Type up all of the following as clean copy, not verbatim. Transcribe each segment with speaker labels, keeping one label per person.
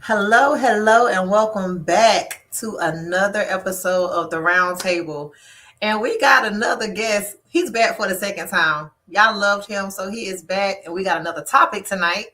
Speaker 1: Hello, hello, and welcome back to another episode of the RoundTable. And we got another guest. He's back for the second time. Y'all loved him, so he is back, and we got another topic tonight.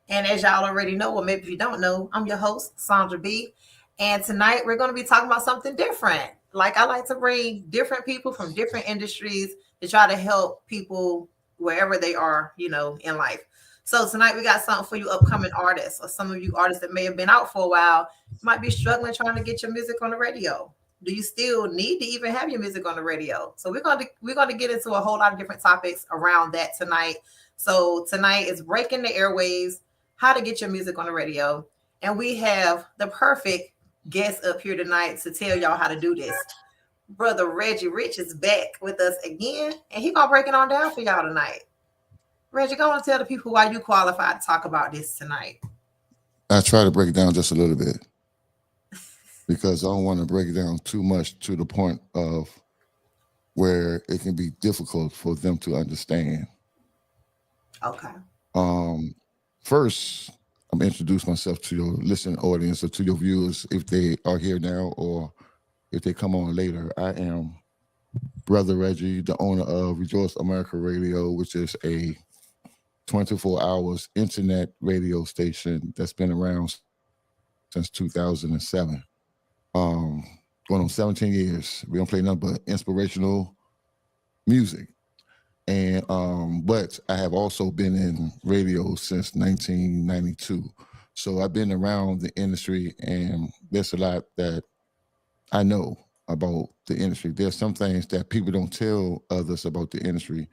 Speaker 1: And as y'all already know, or maybe if you don't know, I'm your host, Sandra B. And tonight we're going to be talking about something different. Like I like to bring different people from different industries to try to help people wherever they are, in life. So tonight we got something for you upcoming artists or some of you artists that may have been out for a while, might be struggling trying to get your music on the radio. Do you still need to even have your music on the radio? So we're going to get into a whole lot of different topics around that tonight. So tonight is breaking the airwaves, how to get your music on the radio. And we have the perfect guest up here tonight to tell y'all how to do this. Brother Reggie Rich is back with us again, and he gonna break it on down for y'all tonight. Reggie, go and tell the people why you qualified to talk about this tonight.
Speaker 2: I try to break it down just a little bit because I don't want to break it down too much to the point of where it can be difficult for them to understand.
Speaker 1: Okay.
Speaker 2: Um, First, I'm introduce myself to your listening audience or to your viewers if they are here now or if they come on later. I am Brother Reggie, the owner of Rejoice America Radio, which is a 24 hours internet radio station that's been around since 2007. Um, Going on 17 years. We don't play nothing but inspirational music. And but I have also been in radio since 1992. So I've been around the industry and there's a lot that I know about the industry. There's some things that people don't tell others about the industry.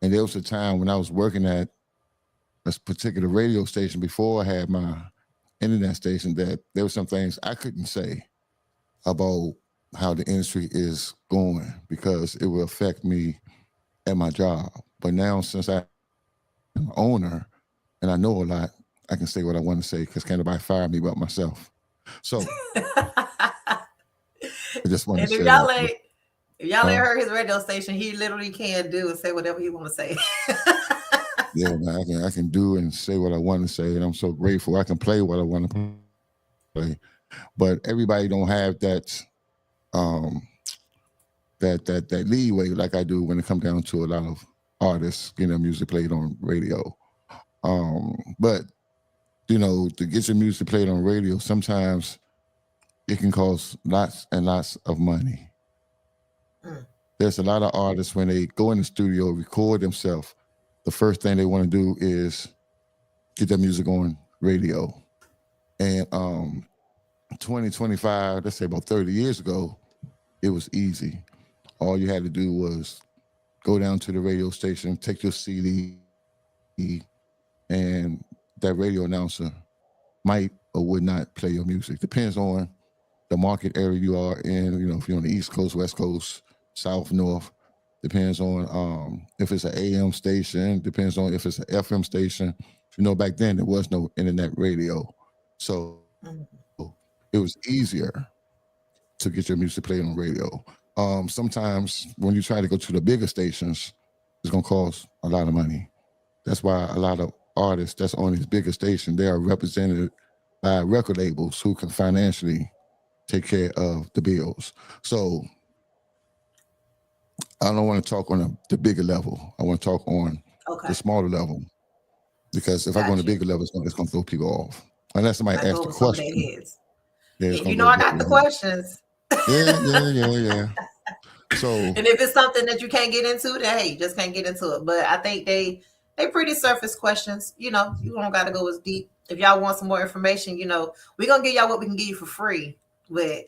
Speaker 2: And there was a time when I was working at a particular radio station before I had my internet station that there were some things I couldn't say about how the industry is going because it will affect me at my job. But now since I'm an owner and I know a lot, I can say what I want to say because can't nobody fire me but myself. So I just want to
Speaker 1: And if
Speaker 2: share
Speaker 1: y'all
Speaker 2: that.
Speaker 1: ain't if y'all ain't
Speaker 2: Uh,
Speaker 1: heard his radio station, he literally can do and say whatever he want to say.
Speaker 2: yeah, man, I can do and say what I want to say, and I'm so grateful. I can play what I want to play, but everybody don't have um that leeway like I do when it comes down to a lot of artists, music played on radio. But to get your music played on radio, sometimes it can cost lots and lots of money.
Speaker 1: Mm.
Speaker 2: There's a lot of artists when they go in the studio, record themselves, the first thing they want to do is get their music on radio. And 2025, let's say about 30 years ago, it was easy. All you had to do was go down to the radio station, take your CD, and that radio announcer might or would not play your music. Depends on the market area you are in. If you're on the East Coast, West Coast, South, North. Depends on if it's an AM station. Depends on if it's an FM station. Back then there was no internet radio, so
Speaker 1: Mm.
Speaker 2: it was easier to get your music played on radio. Sometimes when you try to go to the bigger stations, it's gonna cost a lot of money. That's why a lot of artists that's on these bigger stations, they are represented by record labels who can financially take care of the bills. So I don't want to talk on the bigger level. I want to talk on the
Speaker 1: Okay.
Speaker 2: smaller level because if I go on the
Speaker 1: Got you.
Speaker 2: bigger level, it's gonna throw people off. Unless somebody
Speaker 1: Might go
Speaker 2: asks the
Speaker 1: over some of their
Speaker 2: question,
Speaker 1: heads.
Speaker 2: yeah, it's
Speaker 1: And
Speaker 2: gonna
Speaker 1: you
Speaker 2: go
Speaker 1: know I
Speaker 2: above
Speaker 1: got
Speaker 2: their
Speaker 1: the
Speaker 2: head.
Speaker 1: questions.
Speaker 2: Yeah, yeah, yeah, yeah. So
Speaker 1: And if it's something that you can't get into, then hey, you just can't get into it. But I think they pretty surface questions. You don't got to go as deep. If y'all want some more information, we're gonna give y'all what we can give you for free. But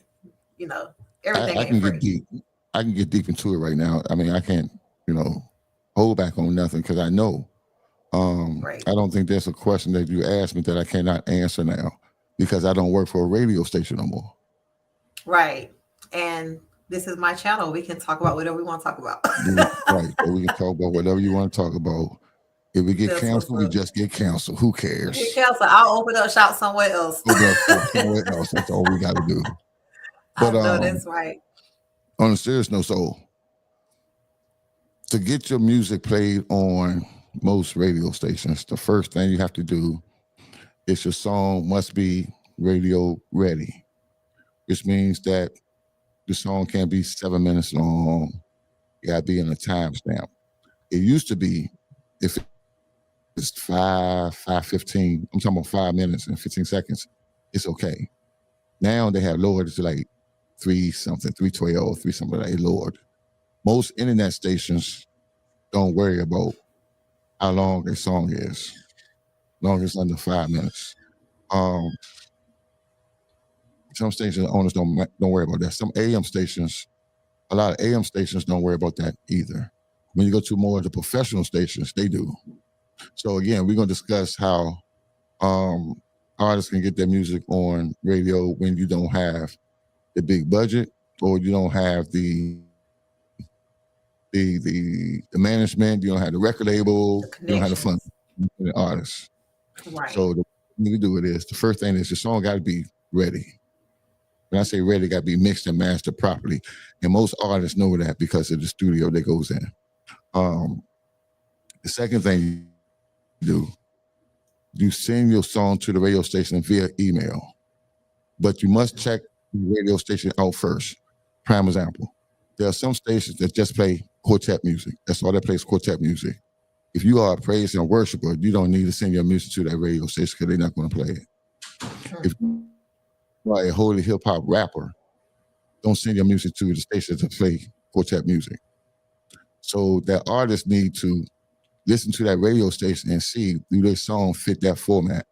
Speaker 1: you know, everything
Speaker 2: I
Speaker 1: ain't
Speaker 2: can get
Speaker 1: free.
Speaker 2: deep. I can get deep into it right now. I mean, I can't, you know, hold back on nothing because I know.
Speaker 1: Right.
Speaker 2: I don't think there's a question that you asked me that I cannot answer now because I don't work for a radio station no more.
Speaker 1: Right. And this is my channel. We can talk about whatever we want to talk about.
Speaker 2: Right. So we can talk about whatever you want to talk about. If we get
Speaker 1: That's what's
Speaker 2: canceled, we
Speaker 1: up.
Speaker 2: just get canceled. Who
Speaker 1: Hey,
Speaker 2: cares?
Speaker 1: Kelsa, I'll open up shop somewhere else.
Speaker 2: Open up shop somewhere else. That's all we got to do.
Speaker 1: I
Speaker 2: But
Speaker 1: know that's right.
Speaker 2: on a serious note, so to get your music played on most radio stations, the first thing you have to do is your song must be radio ready, which means that the song can't be 7 minutes long. It got to be in a timestamp. It used to be if it's 5:15. I'm talking about 5 minutes and 15 seconds. It's okay. Now they have lowered it to like three something, 312, three something like that. Lowered. Most internet stations don't worry about how long a song is, as long as it's under 5 minutes. Um, some station owners don't worry about that. Some AM stations, a lot of AM stations don't worry about that either. When you go to more of the professional stations, they do. So again, we're gonna discuss how um, artists can get their music on radio when you don't have the big budget or you don't have the management, you don't have the record label,
Speaker 1: The
Speaker 2: you don't have the fund
Speaker 1: connections.
Speaker 2: for the artists.
Speaker 1: Right.
Speaker 2: So the thing to do it is the first thing is the song got to be ready. When I say ready, it got to be mixed and mastered properly. And most artists know that because of the studio that goes in. Um, the second thing you do, you send your song to the radio station via email, but you must check the radio station out first. Prime example, there are some stations that just play quartet music. That's all that plays quartet music. If you are a praise and worshiper, you don't need to send your music to that radio station because they're not going to play it. If you are a holy hip hop rapper, don't send your music to the station to play quartet music. So that artists need to listen to that radio station and see do their song fit that format.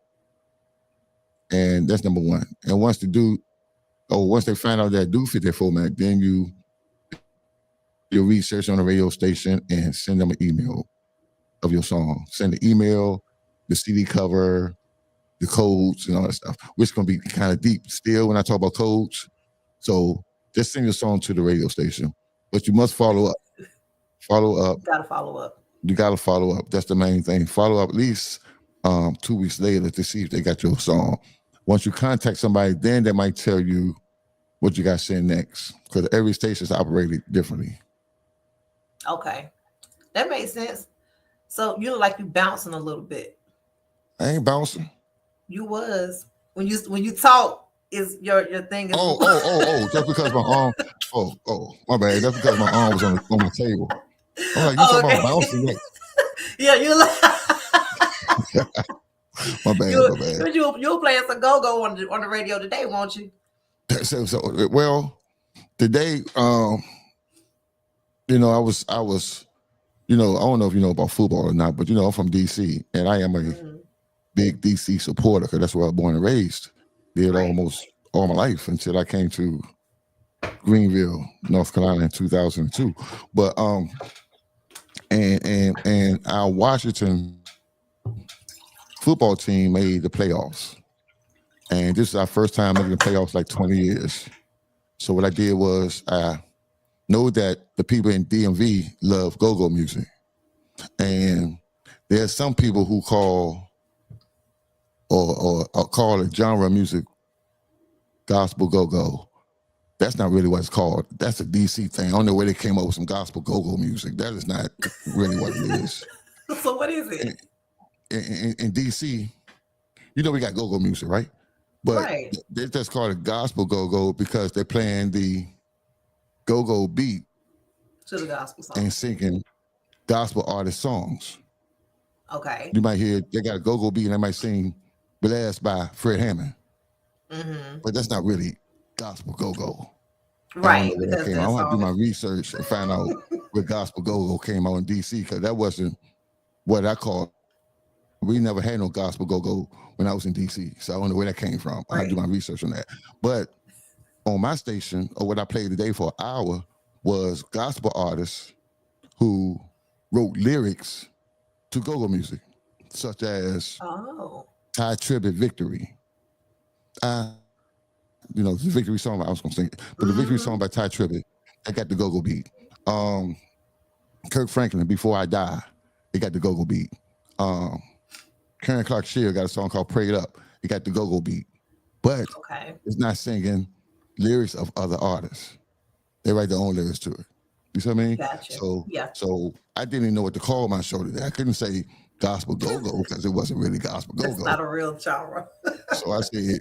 Speaker 2: And that's number one. And once they find out that do fit their format, then you research on the radio station and send them an email of your song. Send the email, the CD cover, the codes, and all that stuff, which is going to be kind of deep still when I talk about codes. So just send your song to the radio station, but you must follow up. Follow up.
Speaker 1: Gotta follow up.
Speaker 2: You got to follow up. That's the main thing. Follow up at least 2 weeks later to see if they got your song. Once you contact somebody, then they might tell you what you got to send next because every station is operated differently.
Speaker 1: Okay. That makes sense. So you look like you bouncing a little bit.
Speaker 2: I ain't bouncing.
Speaker 1: You was when you talk is your thing is
Speaker 2: Just because my arm. My bad. That's because my arm was on my table. I'm like, you
Speaker 1: oh,
Speaker 2: talking
Speaker 1: okay.
Speaker 2: about bouncing? Like,
Speaker 1: Yeah, you look
Speaker 2: my bad,
Speaker 1: you
Speaker 2: my bad.
Speaker 1: you were playing some go-go on the radio today, won't you?
Speaker 2: Well, today, I was, I don't know if you know about football or not, but I'm from DC, and I am a
Speaker 1: Mhm.
Speaker 2: big DC supporter because that's where I was born and raised. Did
Speaker 1: Right.
Speaker 2: almost all my life until I came to Greenville, North Carolina in 2002. But and our Washington football team made the playoffs. And this is our first time making the playoffs like 20 years. So what I did was I know that the people in DMV love go-go music. And there's some people who call or call a genre of music gospel go-go. That's not really what it's called. That's a DC thing. I don't know where they came up with some gospel go-go music. That is not really what it is.
Speaker 1: So what is it?
Speaker 2: In DC, we got go-go music, right? But
Speaker 1: Right.
Speaker 2: they just call it gospel go-go because they're playing the go-go beat
Speaker 1: To the gospel song.
Speaker 2: and singing gospel artist songs.
Speaker 1: Okay.
Speaker 2: You might hear they got a go-go beat and they might sing Blessed by Fred Hammond.
Speaker 1: Mm-hmm.
Speaker 2: But that's not really gospel go-go. I don't know
Speaker 1: Right,
Speaker 2: where that
Speaker 1: because
Speaker 2: came out.
Speaker 1: that
Speaker 2: I want to do
Speaker 1: song
Speaker 2: my
Speaker 1: is
Speaker 2: research and find out where gospel go-go came out in DC because that wasn't what I called. We never had no gospel go-go when I was in DC. So I don't know where that came from. I have to do
Speaker 1: right.
Speaker 2: my research on that. But on my station, or what I played today for an hour, was gospel artists who wrote lyrics to go-go music, such as
Speaker 1: Oh.
Speaker 2: Ty Tribbett Victory. The victory song, I was gonna sing it, but the victory song by
Speaker 1: Mm-hmm.
Speaker 2: Ty Tribbett, that got the go-go beat. Um, Kirk Franklin, Before I Die, it got the go-go beat. Um, Karen Clark Sheard got a song called Prayed Up. It got the go-go beat. But
Speaker 1: Okay.
Speaker 2: it's not singing lyrics of other artists. They write their own lyrics to it. You see what I mean?
Speaker 1: Gotcha.
Speaker 2: So
Speaker 1: Yeah.
Speaker 2: so I didn't even know what to call my show today. I couldn't say gospel go-go because it wasn't really gospel
Speaker 1: That's not
Speaker 2: go-go.
Speaker 1: a real genre.
Speaker 2: So I said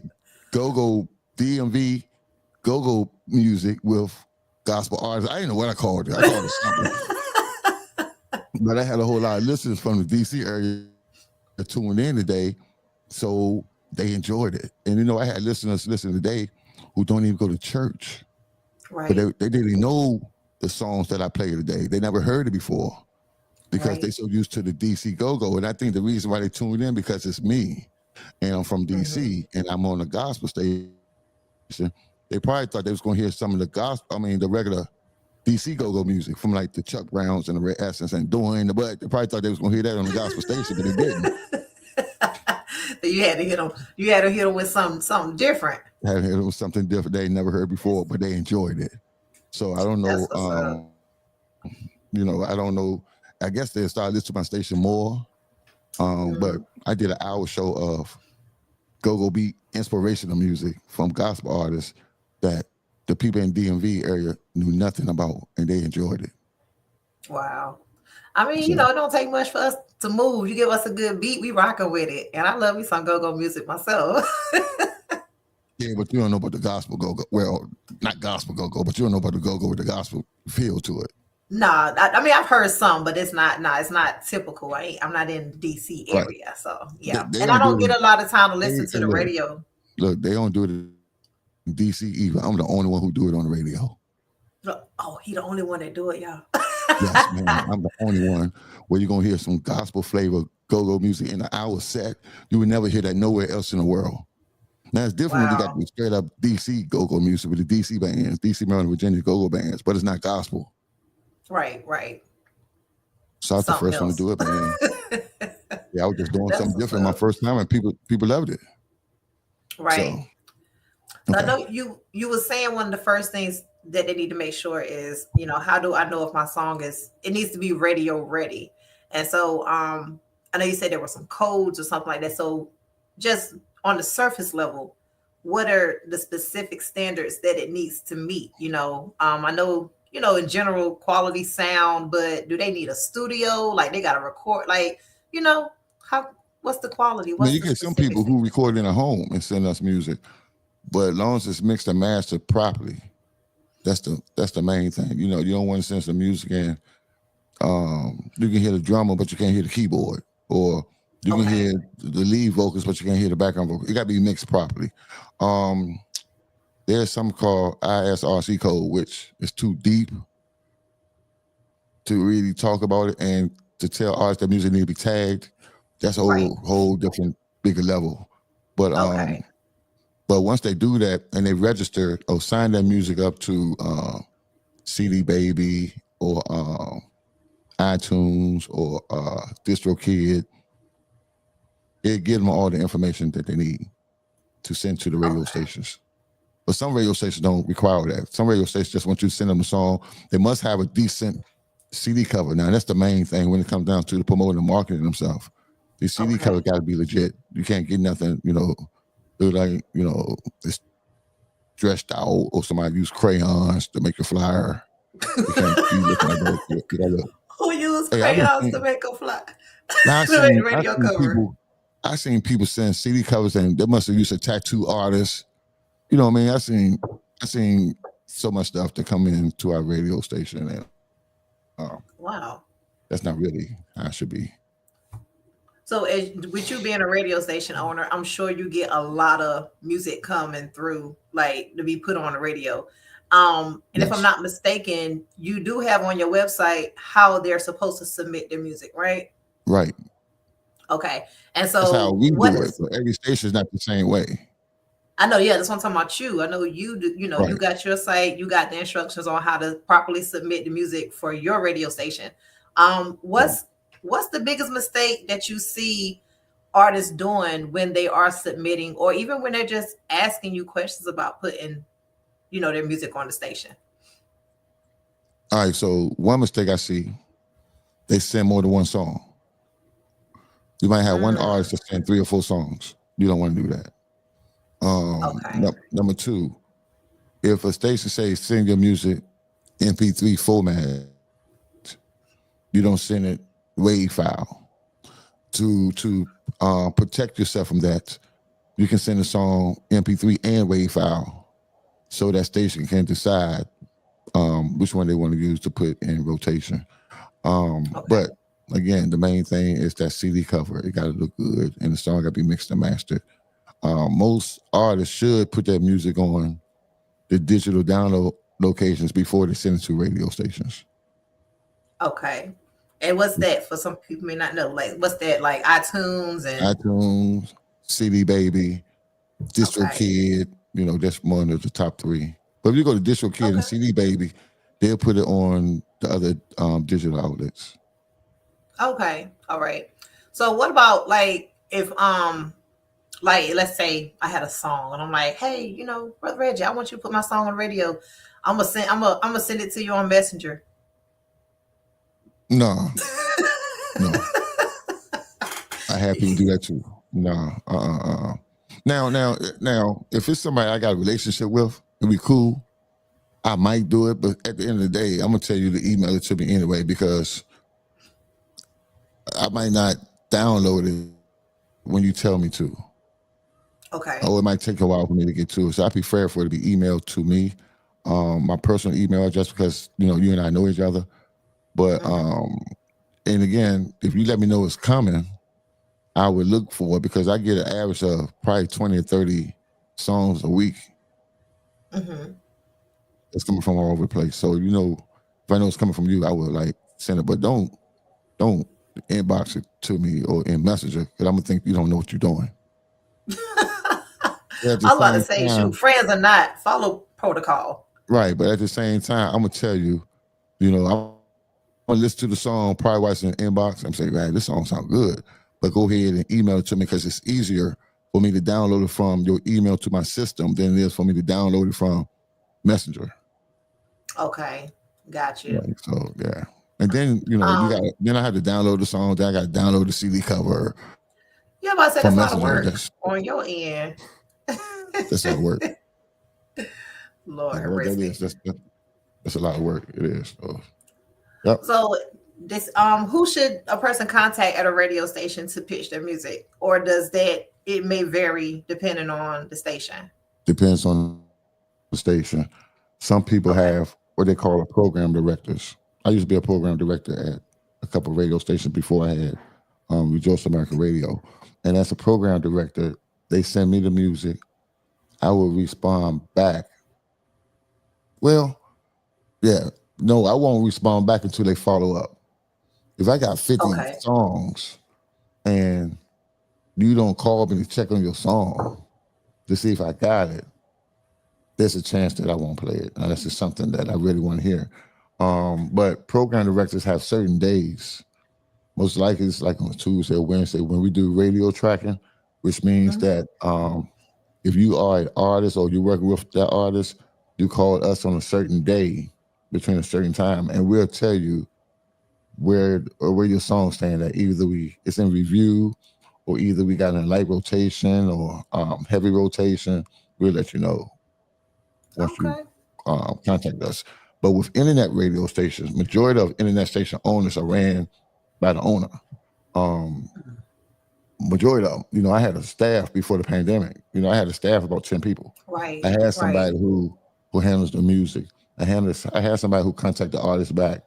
Speaker 2: go-go DMV go-go music with gospel artists. I didn't know what I called it. I called it something. But I had a whole lot of listeners from the DC area tuning in today, so they enjoyed it. And I had listeners listening today who don't even go to church, but
Speaker 1: Right.
Speaker 2: they didn't know the songs that I play today. They never heard it before because they
Speaker 1: Right.
Speaker 2: so used to the DC go-go. And I think the reason why they tuned in because it's me and I'm from
Speaker 1: Hmm.
Speaker 2: DC and I'm on the gospel station. They probably thought they was going to hear some of the gospel, the regular DC go-go music from like the Chuck Browns and the Red Essence and doing the but they probably thought they was gonna hear that on the gospel station, but they didn't.
Speaker 1: So you had to hit them. You had to hit them with something different.
Speaker 2: It was something different they never heard before, but they enjoyed it. So I don't know.
Speaker 1: That's what's up.
Speaker 2: I don't know. I guess they started listening to my station more. But
Speaker 1: Mm.
Speaker 2: I did an hour show of go-go beat inspirational music from gospel artists that the people in DMV area knew nothing about, and they enjoyed it.
Speaker 1: Wow. I mean,
Speaker 2: So
Speaker 1: it don't take much for us to move. You give us a good beat, we rocking with it. And I love me some go-go music myself.
Speaker 2: yeah, but you don't know about the gospel go-go. Well, not gospel go-go, but you don't know about the go-go with the gospel feel to it.
Speaker 1: Nah, I mean I've heard some, but it's not. Nah, it's not typical. I'm not in DC
Speaker 2: Right.
Speaker 1: area, so
Speaker 2: They,
Speaker 1: yeah.
Speaker 2: they
Speaker 1: And I
Speaker 2: don't do
Speaker 1: don't
Speaker 2: it.
Speaker 1: get a lot of time to
Speaker 2: They
Speaker 1: listen to
Speaker 2: and
Speaker 1: the radio.
Speaker 2: look, they don't do it in DC either. I'm the only one who do it on the radio.
Speaker 1: Oh, he the only one that do it, y'all.
Speaker 2: Yes, man. I'm the only one where you're gonna hear some gospel flavor go-go music in an hour set. You would never hear that nowhere else in the world. Now it's different when you got
Speaker 1: Wow.
Speaker 2: the straight up DC go-go music with the DC bands, DC Maryland, Virginia go-go bands, but it's not gospel.
Speaker 1: Right, right.
Speaker 2: So I was the
Speaker 1: Something
Speaker 2: first one to
Speaker 1: else.
Speaker 2: do it, man. Yeah, I was just doing
Speaker 1: That's
Speaker 2: something
Speaker 1: what's
Speaker 2: different my
Speaker 1: up.
Speaker 2: first time, and people loved it.
Speaker 1: Right.
Speaker 2: So
Speaker 1: So I
Speaker 2: okay,
Speaker 1: know you were saying one of the first things that they need to make sure is, how do I know if my song is it needs to be radio ready. And so I know you said there were some codes or something like that. So just on the surface level, what are the specific standards that it needs to meet? I know, in general quality sound, but do they need a studio? Like they gotta record, like, you know, how what's the quality?
Speaker 2: now
Speaker 1: What's
Speaker 2: you
Speaker 1: the
Speaker 2: get some
Speaker 1: specifics
Speaker 2: people
Speaker 1: that
Speaker 2: who
Speaker 1: you
Speaker 2: record in a home and send us music, but as long as it's mixed and mastered properly, that's the main thing. You don't want to send some music in. You can hear the drummer, but you can't hear the keyboard, or you can
Speaker 1: okay.
Speaker 2: hear the lead vocals, but you can't hear the background vocal. It got to be mixed properly. Um, there's something called ISRC code, which is too deep to really talk about it, and to tell artists that music need to be tagged. That's a
Speaker 1: Right.
Speaker 2: whole different bigger level. But
Speaker 1: Okay.
Speaker 2: once they do that and they register or sign their music up to CD Baby or iTunes or DistroKid, it gives them all the information that they need to send to the radio
Speaker 1: Okay.
Speaker 2: stations. But some radio stations don't require that. Some radio stations just want you to send them a song. They must have a decent CD cover. Now that's the main thing when it comes down to the promoting and marketing themselves. The CD cover
Speaker 1: Okay.
Speaker 2: got to be legit. You can't get nothing, look like it's stretched out or somebody use crayons to make a flyer. You can't be looking like that. You gotta look.
Speaker 1: Who use
Speaker 2: Hey, I've been
Speaker 1: crayons to
Speaker 2: seeing.
Speaker 1: make a fly?
Speaker 2: Now
Speaker 1: To make the radio cover.
Speaker 2: I seen people send CD covers and they must have used a tattoo artist. You know what I mean? I seen so much stuff to come into our radio station, and
Speaker 1: Wow.
Speaker 2: that's not really how it should be.
Speaker 1: So, with you being a radio station owner, I'm sure you get a lot of music coming through, like to be put on the radio. And if I'm
Speaker 2: Yes,
Speaker 1: not mistaken, you do have on your website how they're supposed to submit their music, right?
Speaker 2: right.
Speaker 1: Okay. And
Speaker 2: That's how
Speaker 1: so,
Speaker 2: we
Speaker 1: what
Speaker 2: do it,
Speaker 1: is
Speaker 2: but every station is not the same way.
Speaker 1: I know, yeah, that's what I'm talking about you. I know you do, you
Speaker 2: Right.
Speaker 1: got your site, you got the instructions on how to properly submit the music for your radio station.
Speaker 2: Right.
Speaker 1: What's the biggest mistake that you see artists doing when they are submitting or even when they're just asking you questions about putting, their music on the station?
Speaker 2: All right. So one mistake I see, they send more than one song. You might have one artist
Speaker 1: Mm,
Speaker 2: that send 3 or 4 songs. You don't want to do that.
Speaker 1: okay.
Speaker 2: Number two, if a station says send your music MP3 format, you don't send it WAV file to protect yourself from that. you can send a song MP3 and WAV file, so that station can decide which one they want to use to put in rotation.
Speaker 1: Okay.
Speaker 2: But again, the main thing is that CD cover. It got to look good, and the song got to be mixed and mastered. Most artists should put their music on the digital download locations before they send it to radio stations.
Speaker 1: Okay. And what's that for some people may not know? Like what's that like iTunes and
Speaker 2: iTunes, CD Baby,
Speaker 1: okay.
Speaker 2: DistroKid, that's one of the top three. But if you go to DistroKid and
Speaker 1: Okay.
Speaker 2: CD Baby, they'll put it on the other digital outlets.
Speaker 1: Okay. All right. So what about like if like let's say I had a song and I'm like, hey, Brother Reggie, I want you to put my song on the radio. I'm gonna send it to you on Messenger.
Speaker 2: No, no. I have people do that too. No, Now, if it's somebody I got a relationship with and we cool, I might do it. But at the end of the day, I'm gonna tell you to email it to me anyway because I might not download it when you tell me to.
Speaker 1: Okay.
Speaker 2: Or it might take a while for me to get to it. So I prefer for it to be emailed to me, my personal email address, because you and I know each other. But
Speaker 1: Mm-hmm.
Speaker 2: and again, if you let me know it's coming, I would look for it because I get an average of probably 20 or 30 songs a week.
Speaker 1: Mm-hmm.
Speaker 2: It's coming from all over the place. So if I know it's coming from you, I would like send it. But don't inbox it to me or in Messenger because I'm gonna think you don't know what you're doing. But at the
Speaker 1: I was about to
Speaker 2: same
Speaker 1: say, shoot,
Speaker 2: time,
Speaker 1: friends or not, follow protocol.
Speaker 2: right? But at the same time, I'm gonna tell you, I'm gonna listen to the song, probably watch it in the inbox. I'm saying, man, this song sounds good. But go ahead and email it to me because it's easier for me to download it from your email to my system than it is for me to download it from Messenger.
Speaker 1: Okay. Got you.
Speaker 2: Right. So yeah. And then,
Speaker 1: Um,
Speaker 2: then I had to download the song, then I got to download the CD cover
Speaker 1: yeah, but I said
Speaker 2: from
Speaker 1: that's a lot of
Speaker 2: Messenger.
Speaker 1: work
Speaker 2: That's
Speaker 1: on your end.
Speaker 2: that's a lot of work.
Speaker 1: Lord have
Speaker 2: That is
Speaker 1: mercy.
Speaker 2: that's a lot of work. It is. So, yep.
Speaker 1: So this who should a person contact at a radio station to pitch their music? Or does that it may vary depending on the station?
Speaker 2: Depends on the station. Some people
Speaker 1: Okay.
Speaker 2: have what they call a program directors. I used to be a program director at a couple of radio stations before I had Rejoice America Radio. And as a program director, they send me the music. I will respond back. Well, yeah, no, I won't respond back until they follow up. If I got 50
Speaker 1: Okay.
Speaker 2: songs and you don't call me to check on your song to see if I got it, there's a chance that I won't play it unless it's something that I really want to hear. But program directors have certain days. Most likely it's like on a Tuesday or Wednesday when we do radio tracking, which means
Speaker 1: Mhm.
Speaker 2: that if you are an artist or you're working with that artist, you call us on a certain day between a certain time, and we'll tell you where your song stand at. Either it's in review, or either we got in light rotation or heavy rotation. We'll let you know once you
Speaker 1: Okay.
Speaker 2: contact us. But with internet radio stations, majority of internet station owners are ran by the owner. Um, Majority of them, I had a staff before the pandemic. I had a staff of about 10 people. I
Speaker 1: Right.
Speaker 2: had
Speaker 1: Right.
Speaker 2: somebody who handles the music. I had somebody who contacted the artist back.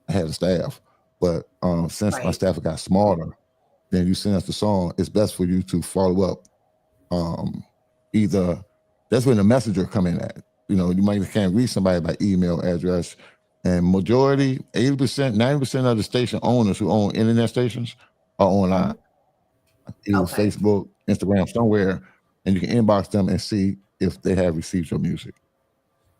Speaker 2: I had a staff. But since my
Speaker 1: Right.
Speaker 2: staff got smaller, then you send us the song, it's best for you to follow up. Um, Either that's when the messenger come in at. You might can't reach somebody by email address. And majority, 80%, 90% of the station owners who own internet stations are online,
Speaker 1: Mhm.
Speaker 2: either
Speaker 1: Okay.
Speaker 2: Facebook, Instagram, somewhere, and you can inbox them and see if they have received your music.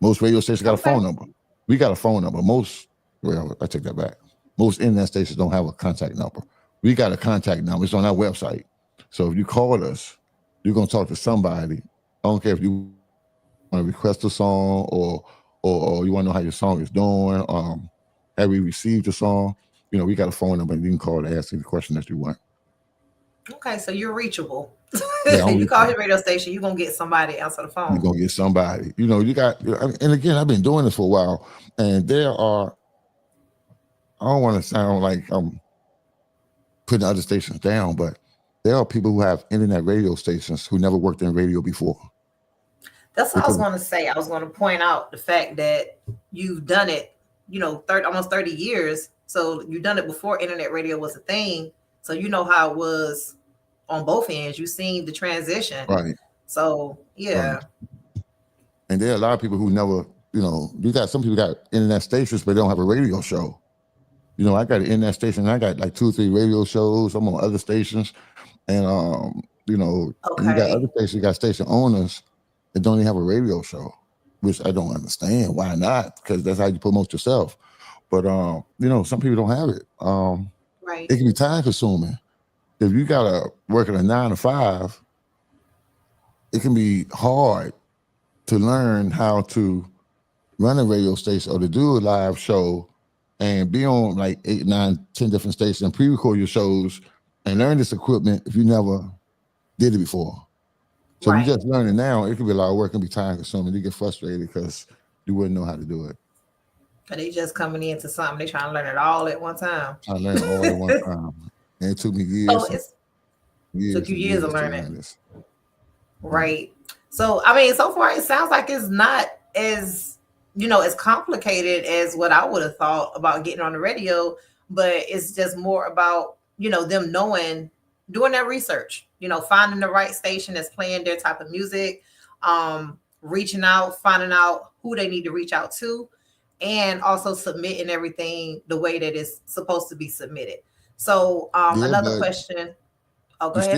Speaker 2: Most radio stations got a
Speaker 1: Okay.
Speaker 2: phone number. We got a phone number. Well, I take that back. Most internet stations don't have a contact number. We got a contact number. It's on our website. So if you call us, you're gonna talk to somebody. I don't care if you want to request a song or you want to know how your song is doing. Have we received the song? We got a phone number and you can call to ask any question that you want.
Speaker 1: Okay. So you're reachable.
Speaker 2: Yeah, I'm
Speaker 1: You call
Speaker 2: reachable.
Speaker 1: your radio station, you're gonna get somebody to answer the
Speaker 2: You're
Speaker 1: phone.
Speaker 2: gonna get somebody. You got, and again, I've been doing this for a while, and there are. I don't want to sound like I'm putting other stations down, but there are people who have internet radio stations who never worked in radio before.
Speaker 1: That's what I was
Speaker 2: Because
Speaker 1: going to say. I was going to point out the fact that you've done it, 30, almost 30 years. So you've done it before internet radio was a thing. So you know how it was on both ends. You've seen the transition.
Speaker 2: right,
Speaker 1: So
Speaker 2: right.
Speaker 1: yeah.
Speaker 2: And there are a lot of people who never, you got some people got internet stations, but they don't have a radio show. I got an internet station. And I got like 2 or 3 radio shows. I'm on other stations, and and you got other
Speaker 1: Okay.
Speaker 2: stations. You got station owners that don't even have a radio show, which I don't understand. Why not? Because that's how you promote yourself. But some people don't have it.
Speaker 1: Right.
Speaker 2: It can be time consuming. If you gotta work at a 9 to 5, it can be hard to learn how to run a radio station or to do a live show and be on like 8, 9, 10 different stations and pre-record your shows and learn this equipment if you never did it before. So if you
Speaker 1: Right.
Speaker 2: just learn it now, it can be a lot of work and be time consuming. You get frustrated because you wouldn't know how to do it.
Speaker 1: But they just coming into something. They trying to learn it all at one time.
Speaker 2: I learned all at one time. And it took me
Speaker 1: So
Speaker 2: years and
Speaker 1: it's took
Speaker 2: years
Speaker 1: you
Speaker 2: and
Speaker 1: years of
Speaker 2: years to
Speaker 1: learning.
Speaker 2: learn this. Right.
Speaker 1: Right. So, I mean, so far it sounds like it's not as, as complicated as what I would have thought about getting on the radio, but it's just more about, them knowing, doing their research, finding the right station that's playing their type of music, reaching out, finding out who they need to reach out to, and also submitting everything the way that it's supposed to be submitted. So,
Speaker 2: Yeah,
Speaker 1: another
Speaker 2: but
Speaker 1: question. Oh, go ahead.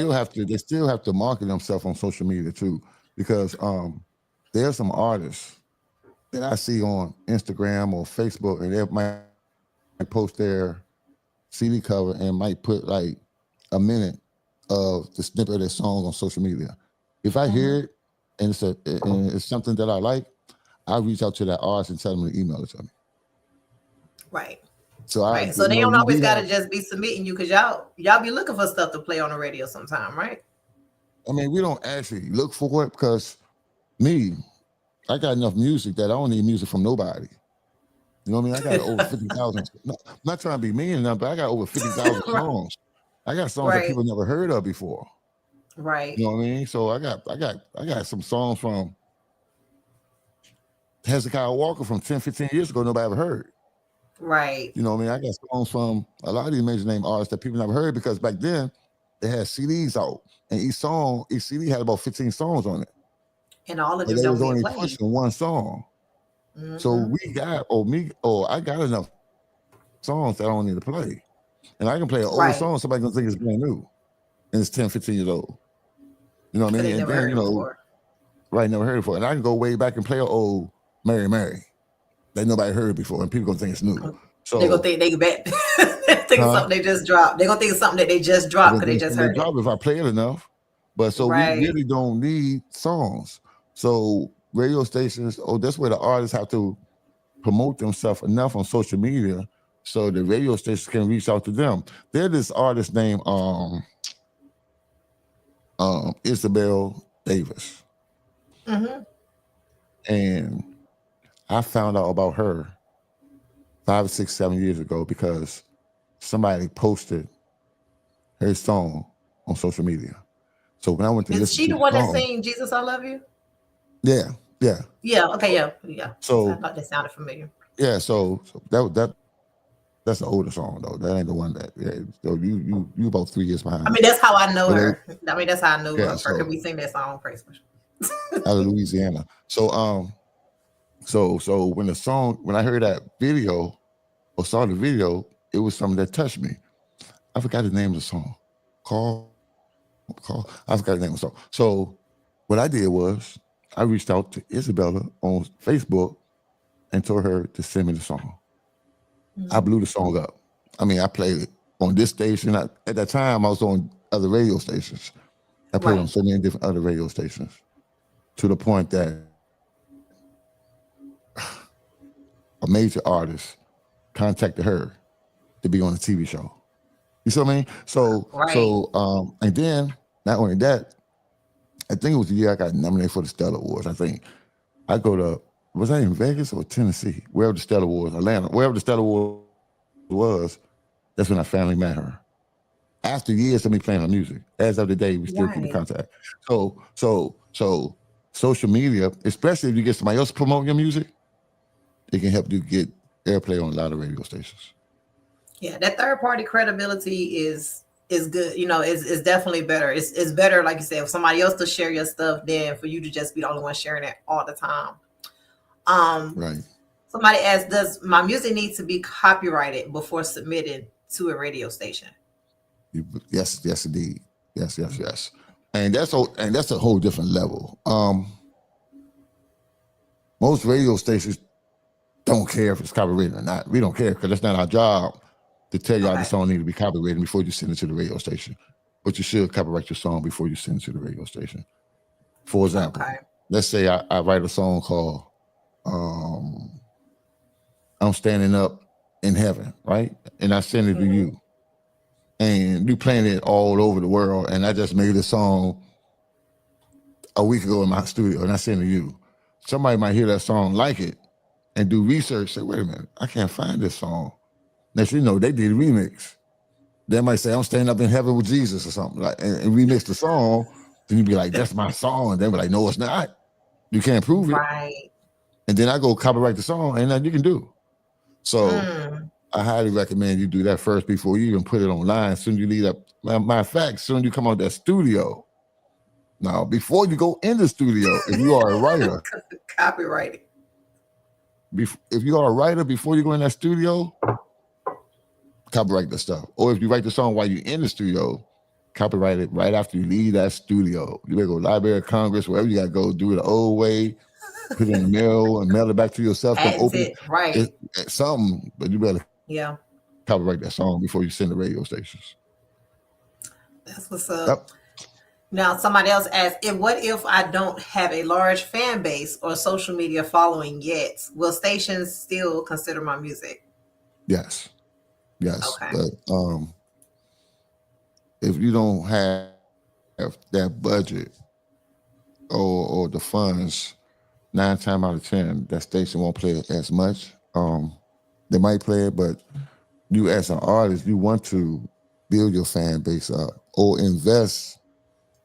Speaker 2: they still have to market themselves on social media too, because there's some artists that I see on Instagram or Facebook, and they might post their CD cover and might put like a minute of the snippet of their song on social media. If I
Speaker 1: Hmm.
Speaker 2: hear it and it's something that I like, I reach out to that artist and tell them to email it to me.
Speaker 1: Right.
Speaker 2: So
Speaker 1: Right. So they don't always
Speaker 2: we
Speaker 1: gotta
Speaker 2: have.
Speaker 1: just be submitting you because y'all be looking for stuff to play on the radio sometime, right?
Speaker 2: I mean, we don't actually look for it because me, I got enough music that I don't need music from nobody. You know what I mean? I got over 50,000. No, I'm not trying to be mean enough, but I got over 50,000
Speaker 1: Right.
Speaker 2: songs. I got songs that
Speaker 1: Right.
Speaker 2: people never heard of before.
Speaker 1: Right.
Speaker 2: You know what I mean? So I got some songs from Hezekiah Walker from 10, 15 years ago nobody ever heard.
Speaker 1: Right.
Speaker 2: You know what I mean? I got songs from a lot of these major name artists that people never heard because back then they had CDs out and each CD had about 15 songs on it.
Speaker 1: And all of
Speaker 2: But
Speaker 1: them
Speaker 2: they
Speaker 1: don't
Speaker 2: was
Speaker 1: get
Speaker 2: only
Speaker 1: played.
Speaker 2: pushing one song. So
Speaker 1: Hmm.
Speaker 2: I got enough songs that I don't need to play. And I can play an old
Speaker 1: Right.
Speaker 2: song, somebody gonna think it's brand new. And it's 10, 15 years old. You know what I
Speaker 1: Because
Speaker 2: mean?
Speaker 1: they
Speaker 2: And
Speaker 1: never
Speaker 2: then,
Speaker 1: heard it before.
Speaker 2: right, never heard it before. And I can go way back and play an old Mary Mary that nobody heard before, and people gonna think it's new.
Speaker 1: They gonna
Speaker 2: So
Speaker 1: think they bet think it's
Speaker 2: huh?
Speaker 1: something they just dropped. They gonna think it's something that they just
Speaker 2: They're
Speaker 1: dropped
Speaker 2: gonna
Speaker 1: because they
Speaker 2: think
Speaker 1: just
Speaker 2: something they
Speaker 1: heard it.
Speaker 2: drop if I play it enough. But so we
Speaker 1: Right.
Speaker 2: really don't need songs. So radio stations, that's where the artists have to promote themselves enough on social media so the radio stations can reach out to them. There's this artist named Isabel Davis.
Speaker 1: Hmm.
Speaker 2: And I found out about her 5, 6, 7 years ago because somebody posted her song on social media. So when I went to
Speaker 1: Is
Speaker 2: listen
Speaker 1: she
Speaker 2: to
Speaker 1: the
Speaker 2: the
Speaker 1: one that
Speaker 2: song,
Speaker 1: sing Jesus I Love You?
Speaker 2: yeah, yeah.
Speaker 1: Yeah, okay, yeah, yeah. I
Speaker 2: So
Speaker 1: thought that sounded familiar.
Speaker 2: yeah, so that's the older song though. That ain't the one that. Yeah, so you about 3 years
Speaker 1: I
Speaker 2: behind me.
Speaker 1: mean, that's how I know
Speaker 2: But
Speaker 1: her. I mean, that's how I knew
Speaker 2: yeah,
Speaker 1: her because
Speaker 2: so
Speaker 1: we sing that song, Praise Worship.
Speaker 2: out of Louisiana. So when I heard that video or saw the video, it was something that touched me. I forgot the name of the song. Call. I forgot the name of the song. So what I did was I reached out to Isabella on Facebook and told her to send me the song. I
Speaker 1: Mhm.
Speaker 2: blew the song up. I mean, I played it on this station. At that time, I was on other radio stations. I played on
Speaker 1: Right,
Speaker 2: so many different other radio stations to the point that a major artist contacted her to be on a TV show. You see what I mean?
Speaker 1: right.
Speaker 2: And then not only that, I think it was the year I got nominated for the Stellar Awards. I think I go to was I in Vegas or Tennessee, wherever the Stellar Awards, Atlanta, wherever the Stellar Awards was. That's when I finally met her. after years of me playing my music. As of the day, we still keep in
Speaker 1: Right.
Speaker 2: contact. So social media, especially if you get somebody else promoting your music, it can help you get airplay on a lot of radio stations.
Speaker 1: Yeah, that third party credibility is good. You know, is definitely better. It's better, like you said, if somebody else to share your stuff than for you to just be the only one sharing it all the time. Um,
Speaker 2: Right.
Speaker 1: Somebody asked, does my music need to be copyrighted before submitting to a radio station?
Speaker 2: Yes, yes, indeed. Yes. And that's a whole different level. Most radio stations don't care if it's copyrighted or not. We don't care because that's not our job to tell y'all the
Speaker 1: Okay.
Speaker 2: song need to be copyrighted before you send it to the radio station. But you should copyright your song before you send it to the radio station. For example,
Speaker 1: Okay.
Speaker 2: let's say I write a song called um, I'm Standing Up in Heaven, right? And I send it to
Speaker 1: Hmm.
Speaker 2: you. And you playing it all over the world. And I just made a song a week ago in my studio and I send it to you. Somebody might hear that song, like it, and do research, say, wait a minute, I can't find this song. Next thing you know, they did a remix. They might say, I'm Standing Up in Heaven with Jesus or something, like, and remix the song. Then you'd be like, that's my song. And they be like, no, it's not. You can't prove it.
Speaker 1: Right.
Speaker 2: And then I go copyright the song, and that you can do. So
Speaker 1: Mm.
Speaker 2: I highly recommend you do that first before you even put it online. As soon as you leave that, matter of fact, as soon as you come out that studio, now before you go in the studio, if you are a writer,
Speaker 1: Copyrighted.
Speaker 2: if you are a writer before you go in that studio, copyright the stuff. Or if you write the song while you're in the studio, copyright it right after you leave that studio. You better go Library of Congress, wherever you got to go, do it the old way, put it in the mail and mail it back to yourself. Them
Speaker 1: Patent
Speaker 2: open
Speaker 1: it. Right.
Speaker 2: something, but you better
Speaker 1: Yeah.
Speaker 2: copyright that song before you send the radio stations.
Speaker 1: That's what's up.
Speaker 2: Yep.
Speaker 1: Now, somebody else asked, what if I don't have a large fan base or social media following yet? Will stations still consider my music?
Speaker 2: Yes. Yes.
Speaker 1: Okay.
Speaker 2: But if you don't have that budget or the funds, 9 times out of 10, that station won't play it as much. They might play it, but you as an artist, you want to build your fan base up or invest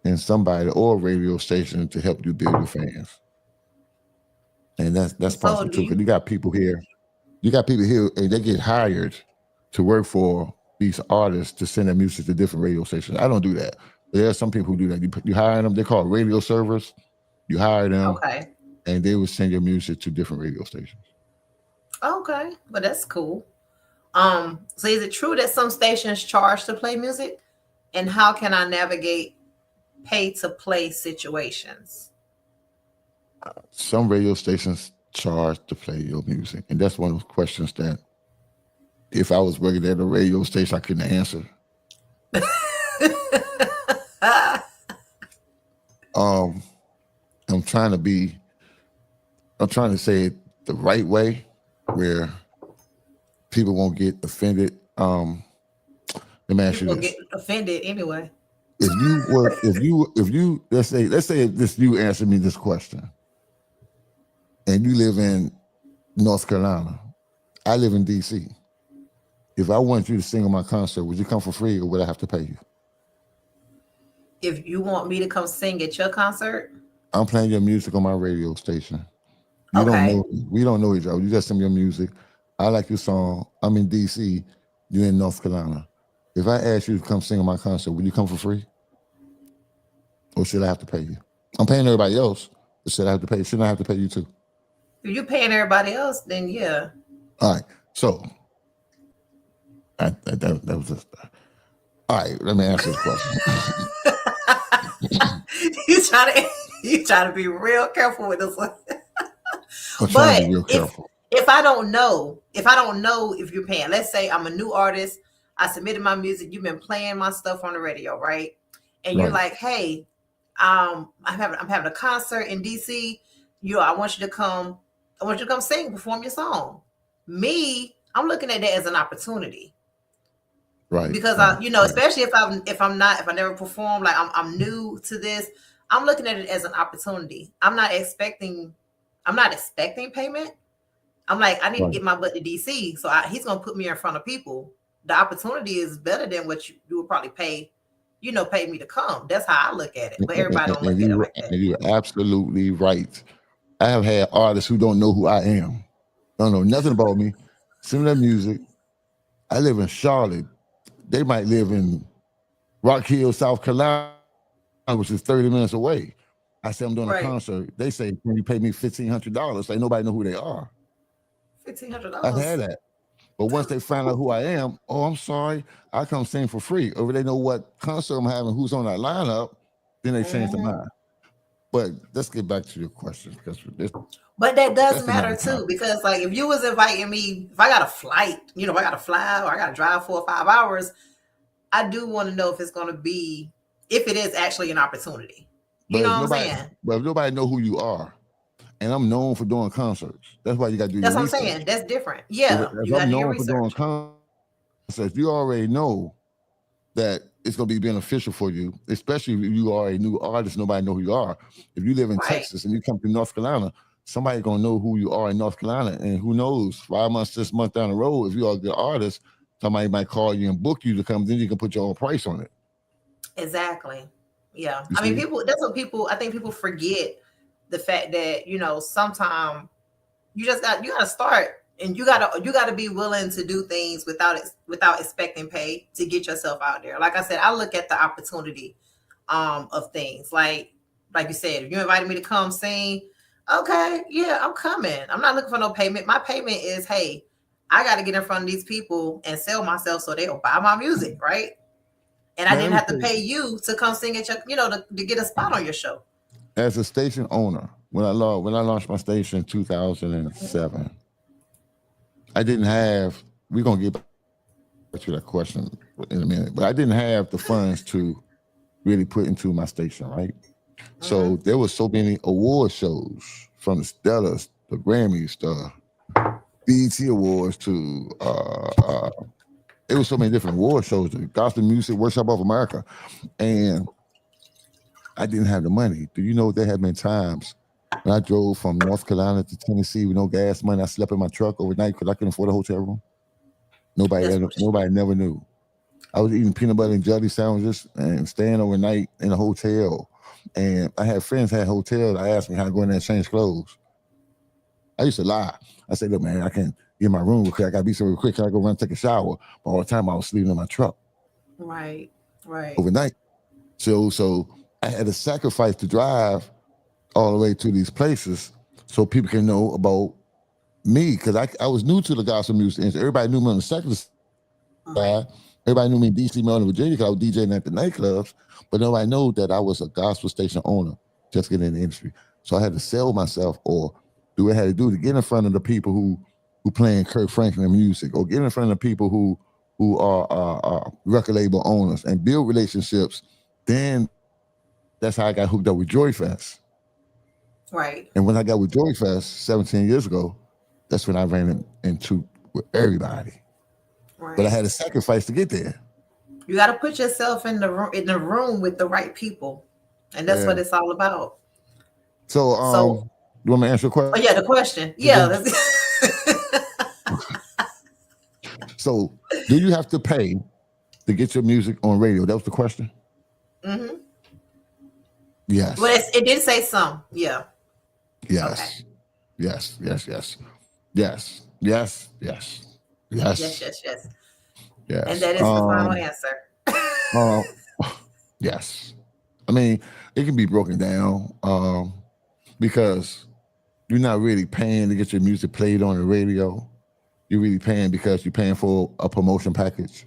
Speaker 2: in somebody or a radio station to help you build your fans. And that's
Speaker 1: So
Speaker 2: possible
Speaker 1: do
Speaker 2: too. Because
Speaker 1: you?
Speaker 2: you got people here and they get hired to work for these artists to send their music to different radio stations. I don't do that. There are some people who do that. You hire them, they're called radio servers. You hire them
Speaker 1: Okay.
Speaker 2: and they will send your music to different radio stations.
Speaker 1: Okay. But that's cool. So is it true that some stations charge to play music? And how can I navigate pay to play situations?
Speaker 2: Some radio stations charge to play your music. And that's one of those questions that if I was working at a radio station, I couldn't answer. Um, I'm trying to be, I'm trying to say it the right way where people won't get offended. Let me ask you
Speaker 1: People get
Speaker 2: this.
Speaker 1: offended anyway.
Speaker 2: If you, let's say this, you answer me this question and you live in North Carolina. I live in DC. If I want you to sing on my concert, would you come for free or would I have to pay you?
Speaker 1: If you want me to come sing at your concert,
Speaker 2: I'm playing your music on my radio station. You don't
Speaker 1: okay.
Speaker 2: know, we don't know each other. You just send me your music. I like your song. I'm in DC. You're in North Carolina. If I ask you to come sing on my concert, would you come for free? Or should I have to pay you? I'm paying everybody else, but should I have to pay? Shouldn't I have to pay you too?
Speaker 1: If you're paying everybody else, then yeah.
Speaker 2: All right. So that was just all right. Let me answer this question.
Speaker 1: you try to you try to be real careful with this one.
Speaker 2: I'm trying to
Speaker 1: But
Speaker 2: be real careful.
Speaker 1: if I don't know if you're paying, let's say I'm a new artist, I submitted my music, you've been playing my stuff on the radio, right? And you're
Speaker 2: Right.
Speaker 1: like, hey, I'm having a concert in DC. I want you to come sing, perform your song. Me, I'm looking at that as an opportunity
Speaker 2: Right.
Speaker 1: because
Speaker 2: Right. Right.
Speaker 1: especially if I never perform, like I'm new to this, I'm looking at it as an opportunity. I'm not expecting payment. I'm like, I need to
Speaker 2: Right.
Speaker 1: get my butt to DC, so he's gonna put me in front of people. the opportunity is better than what you would probably pay, pay me to come. That's how I look at it. But everybody don't look at it like that.
Speaker 2: And you're absolutely right. I have had artists who don't know who I am, don't know nothing about me, send their music. I live in Charlotte. They might live in Rock Hill, South Carolina, which is 30 minutes away. I say I'm doing a
Speaker 1: Right.
Speaker 2: concert. They say, "Can you pay me $1,500?" Like nobody know who they are. I've had
Speaker 1: $1,500.
Speaker 2: that. But once they find out who I am, oh, I'm sorry, I come sing for free. Or they know what concert I'm having, who's on that lineup, then they change their
Speaker 1: Hmm.
Speaker 2: mind. But let's get back to your question because
Speaker 1: But that does
Speaker 2: that's another
Speaker 1: matter too,
Speaker 2: topic.
Speaker 1: because like if you was inviting me, if I got a flight, if I got to fly or I got to drive 4 or 5 hours, I do want to know if it's going to be, if it is actually an opportunity. You
Speaker 2: But
Speaker 1: know
Speaker 2: if
Speaker 1: what I'm
Speaker 2: nobody,
Speaker 1: saying?
Speaker 2: but if nobody know who you are, and I'm known for doing concerts, that's why you got to do your
Speaker 1: That's what I'm saying.
Speaker 2: research.
Speaker 1: That's different.
Speaker 2: If,
Speaker 1: Yeah,
Speaker 2: if
Speaker 1: you got to
Speaker 2: I'm
Speaker 1: do your
Speaker 2: known for doing
Speaker 1: research.
Speaker 2: concerts, you already know that it's going to be beneficial for you, especially if you are a new artist. Nobody know who you are. If you live in
Speaker 1: Right.
Speaker 2: Texas and you come to North Carolina, somebody going to know who you are in North Carolina. And who knows, 5 months, 6 months down the road, if you are a good artist, somebody might call you and book you to come. Then you can put your own price on it.
Speaker 1: Exactly. Yeah.
Speaker 2: You
Speaker 1: I mean,
Speaker 2: see?
Speaker 1: people, that's what people, I think people forget the fact that, sometimes you got to start, and you got to be willing to do things without expecting pay to get yourself out there. Like I said, I look at the opportunity of things. Like you said, if you invited me to come sing, okay, yeah, I'm coming. I'm not looking for no payment. My payment is, hey, I got to get in front of these people and sell myself so they'll buy my music, right? And I
Speaker 2: Man, let
Speaker 1: didn't
Speaker 2: me
Speaker 1: have to
Speaker 2: tell you,
Speaker 1: pay you to come sing at your, to get a spot on your show.
Speaker 2: as a station owner, when I launched my station in 2007, I didn't have. We're gonna get back to that question in a minute, but I didn't have the funds to really put into my station, right? So there
Speaker 1: Hmm.
Speaker 2: was so many award shows from the Stellas, the Grammys, the BET Awards to it was so many different award shows, the Gospel Music Workshop of America, and I didn't have the money. Do you know there have been times when I drove from North Carolina to Tennessee with no gas money? I slept in my truck overnight because I couldn't afford a hotel room.
Speaker 1: That's
Speaker 2: Nobody never knew. I was eating peanut butter and jelly sandwiches and staying overnight in a hotel. And I had friends had hotels. I asked me how to go in there and change clothes. I used to lie. I said, look, man, I can't get in my room real quick. I gotta be somewhere real quick. Can I go run take a shower? But all the time I was sleeping in my truck
Speaker 1: right. Right.
Speaker 2: overnight. So I had to sacrifice to drive all the way to these places so people can know about me because I was new to the gospel music industry. Everybody knew me on the secular side.
Speaker 1: Right.
Speaker 2: Everybody knew me in DC, Maryland, Virginia because I was DJing at the nightclubs, but nobody knew that I was a gospel station owner just getting in the industry. So I had to sell myself or do what I had to do to get in front of the people who playing Kirk Franklin music or get in front of the people who are record label owners and build relationships. Then that's how I got hooked up with Joy Fest.
Speaker 1: Right.
Speaker 2: And when I got with Joy Fest 17 years ago, that's when I ran into with everybody. But I
Speaker 1: Right.
Speaker 2: had to sacrifice to get there.
Speaker 1: You got to put yourself in the room with the right people, and that's what
Speaker 2: Yeah.
Speaker 1: it's all about.
Speaker 2: So,
Speaker 1: So,
Speaker 2: you want me to answer your question
Speaker 1: oh yeah, the
Speaker 2: again?
Speaker 1: question, yeah,
Speaker 2: So, do you have to pay to get your music on radio? That was the question.
Speaker 1: hmm well,
Speaker 2: Yes.
Speaker 1: it did say some, yeah, okay,
Speaker 2: Yes. Yes. Yes. Yes. Yes. Yes. Yes.
Speaker 1: yes,
Speaker 2: Yes.
Speaker 1: yes, yes, and
Speaker 2: Yes.
Speaker 1: that is the final answer.
Speaker 2: Uh, yes. I mean, it can be broken down because you're not really paying to get your music played on the radio. You're really paying because you're paying for a promotion package.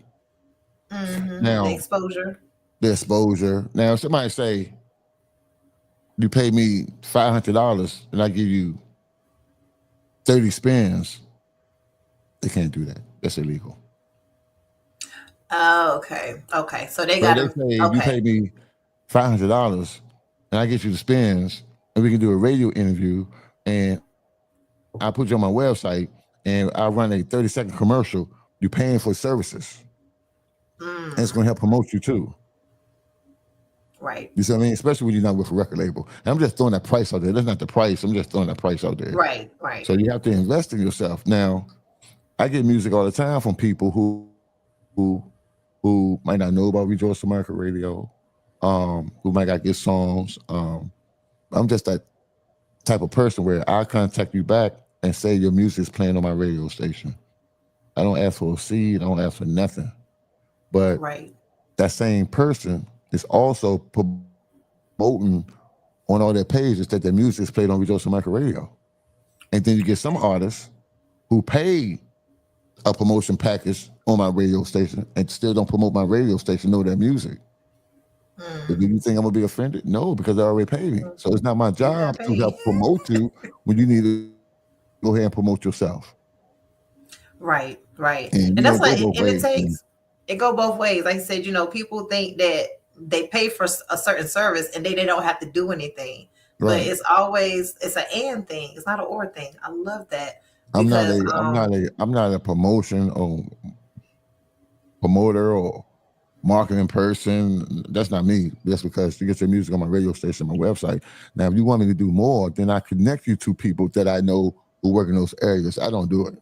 Speaker 1: The
Speaker 2: Now,
Speaker 1: exposure,
Speaker 2: the exposure. Now, somebody say you pay me $500 and I give you 30 spins. They can't do that. That's illegal.
Speaker 1: oh, okay, okay, so they
Speaker 2: But if
Speaker 1: got
Speaker 2: they
Speaker 1: to,
Speaker 2: say if you
Speaker 1: okay,
Speaker 2: pay me $500 and I get you the spins and we can do a radio interview and I put you on my website and I run a 30-second commercial, you're paying for services. And it's
Speaker 1: mm,
Speaker 2: going to help promote you too.
Speaker 1: right,
Speaker 2: You see what I mean? Especially when you're not with a record label. And I'm just throwing that price out there. That's not the price. I'm just throwing that price out there.
Speaker 1: right, right,
Speaker 2: So you have to invest in yourself. Now, I get music all the time from people who who might not know about Rejoice America Radio, who might got good songs. I'm just that type of person where I contact you back and say your music is playing on my radio station. I don't ask for a seed. I don't ask for nothing. But
Speaker 1: Right.
Speaker 2: that same person is also promoting on all their pages that their music is played on Rejoice America Radio. And then you get some artists who pay a promotion package on my radio station and still don't promote my radio station, know their music. But do you think I'm gonna be offended? No, because they already paid me. So it's not my
Speaker 1: You got
Speaker 2: job to
Speaker 1: paid.
Speaker 2: help promote you when you need to go ahead and promote yourself.
Speaker 1: Right, right.
Speaker 2: And
Speaker 1: And that's
Speaker 2: go
Speaker 1: like,
Speaker 2: both
Speaker 1: and it
Speaker 2: ways. And
Speaker 1: takes, it go both ways. Like I said, people think that they pay for a certain service and they don't have to do anything. But
Speaker 2: right.
Speaker 1: it's an and thing. It's not an or thing. I love that
Speaker 2: I'm not
Speaker 1: because,
Speaker 2: a I'm not a promotion or promoter or marketing person. That's not me. That's because you get your music on my radio station, my website. Now, if you want me to do more, then I connect you to people that I know who work in those areas. I don't do it.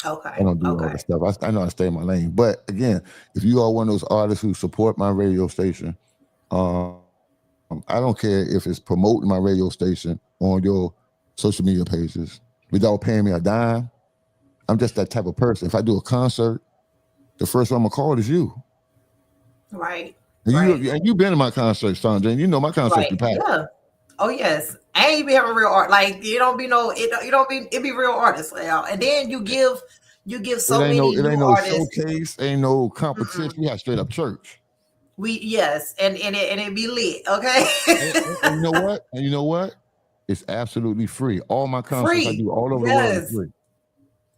Speaker 2: I
Speaker 1: okay,
Speaker 2: don't do all
Speaker 1: okay,
Speaker 2: that stuff. I know I stay in my lane. But again, if you are one of those artists who support my radio station, I don't care if it's promoting my radio station on your social media pages without paying me a dime. I'm just that type of person. If I do a concert, the first one I'm gonna call is you.
Speaker 1: right,
Speaker 2: And
Speaker 1: right,
Speaker 2: you've been to my concerts, Sandra, and you know my concerts
Speaker 1: right.
Speaker 2: be packed.
Speaker 1: Yeah. Oh yes. And you be having real art. Like you don't be no it you don't be it be real artists now. And then you give
Speaker 2: It
Speaker 1: so
Speaker 2: ain't no
Speaker 1: many
Speaker 2: it
Speaker 1: new
Speaker 2: ain't no
Speaker 1: artists.
Speaker 2: showcase, ain't no competition. We have straight up church.
Speaker 1: We yes, and it be lit, okay?
Speaker 2: And you know what? And you know what? It's absolutely free. All my concerts I
Speaker 1: Free.
Speaker 2: do all over the world is
Speaker 1: Yes.
Speaker 2: free. I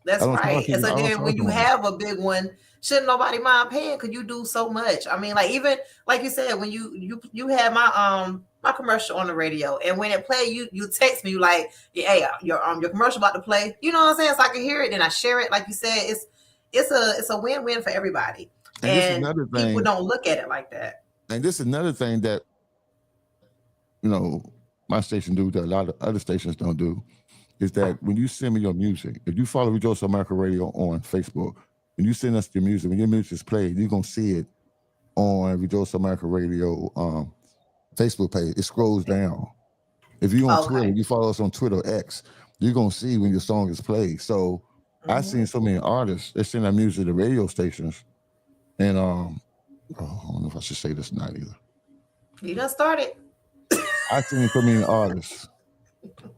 Speaker 1: That's
Speaker 2: don't charge
Speaker 1: right. And
Speaker 2: people.
Speaker 1: so
Speaker 2: I don't
Speaker 1: then
Speaker 2: charge
Speaker 1: when you
Speaker 2: nobody.
Speaker 1: have a big one, shouldn't nobody mind paying because you do so much. I mean, like even like you said, when you had my commercial on the radio, and when it played, you text me, you like, yeah, hey, your commercial about to play. You know what I'm saying? So I can hear it, and I share it. Like you said, it's a win-win for everybody.
Speaker 2: And this is
Speaker 1: And
Speaker 2: another
Speaker 1: people
Speaker 2: thing.
Speaker 1: don't look at it like that.
Speaker 2: And this is another thing that my station do that a lot of other stations don't do is that when you send me your music, if you follow Rejoice America Radio on Facebook, when you send us your music, when your music is played, you're gonna see it on Rejoice America Radio Facebook page. It scrolls down. If you on Twitter,
Speaker 1: Okay.
Speaker 2: you follow us on Twitter X, you're gonna see when your song is played. So I've
Speaker 1: Hmm.
Speaker 2: seen so many artists they send their music to radio stations, and I don't know if I should say this or not either.
Speaker 1: You done started.
Speaker 2: I've seen so many artists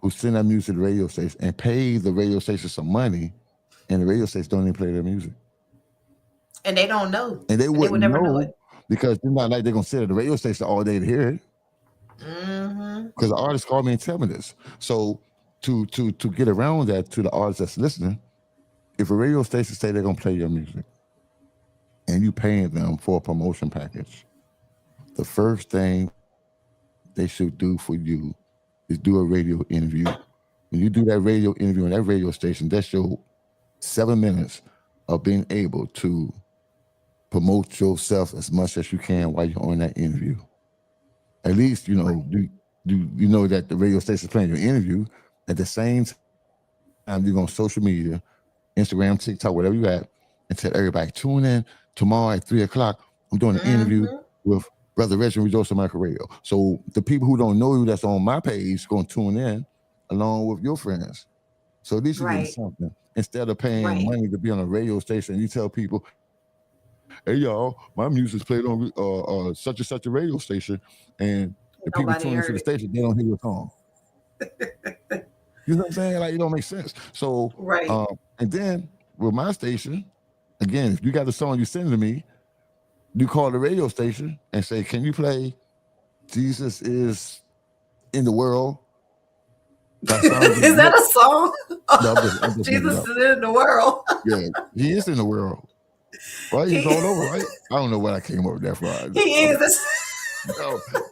Speaker 2: who send their music to radio stations and pay the radio station some money, and the radio station don't even play their music,
Speaker 1: And they don't know.
Speaker 2: and they
Speaker 1: And they would
Speaker 2: wouldn't
Speaker 1: never know
Speaker 2: know
Speaker 1: it.
Speaker 2: because it's not like they're gonna sit at the radio station all day to hear it.
Speaker 1: Hmm.
Speaker 2: Because the artists call me and tell me this. So to get around that to the artists that's listening, if a radio station say they're gonna play your music and you paying them for a promotion package, the first thing they should do for you is do a radio interview. When you do that radio interview on that radio station, that's your 7 minutes of being able to promote yourself as much as you can while you're on that interview. At least
Speaker 1: Right.
Speaker 2: you know that the radio station is playing your interview. At the same time, you go on social media, Instagram, TikTok, whatever you at, and tell everybody tune in tomorrow at 3 o'clock. I'm doing an interview
Speaker 1: Hmm.
Speaker 2: with Brother Reggie from Rejoice America Radio. So the people who don't know you that's on my page going to tune in along with your friends. So at least you're getting
Speaker 1: Right.
Speaker 2: something. Instead of paying
Speaker 1: Right.
Speaker 2: money to be on a radio station, you tell people, "Hey y'all, my music's played on such and such a radio station," and the people tuning into
Speaker 1: Nobody
Speaker 2: the
Speaker 1: heard
Speaker 2: station,
Speaker 1: it.
Speaker 2: they don't hear your song. You know what I'm saying? Like it don't make sense. So,
Speaker 1: Right.
Speaker 2: and then with my station, again, if you got a song you send to me, you call the radio station and say, "Can you play Jesus is in the world by Sandra?"
Speaker 1: Is that a song?
Speaker 2: No, I'm just making it
Speaker 1: Jesus
Speaker 2: up.
Speaker 1: is in the world.
Speaker 2: Yeah, he is in the world, right? He's
Speaker 1: he,
Speaker 2: all over, right? I don't know what I came up with that for.
Speaker 1: he is.
Speaker 2: I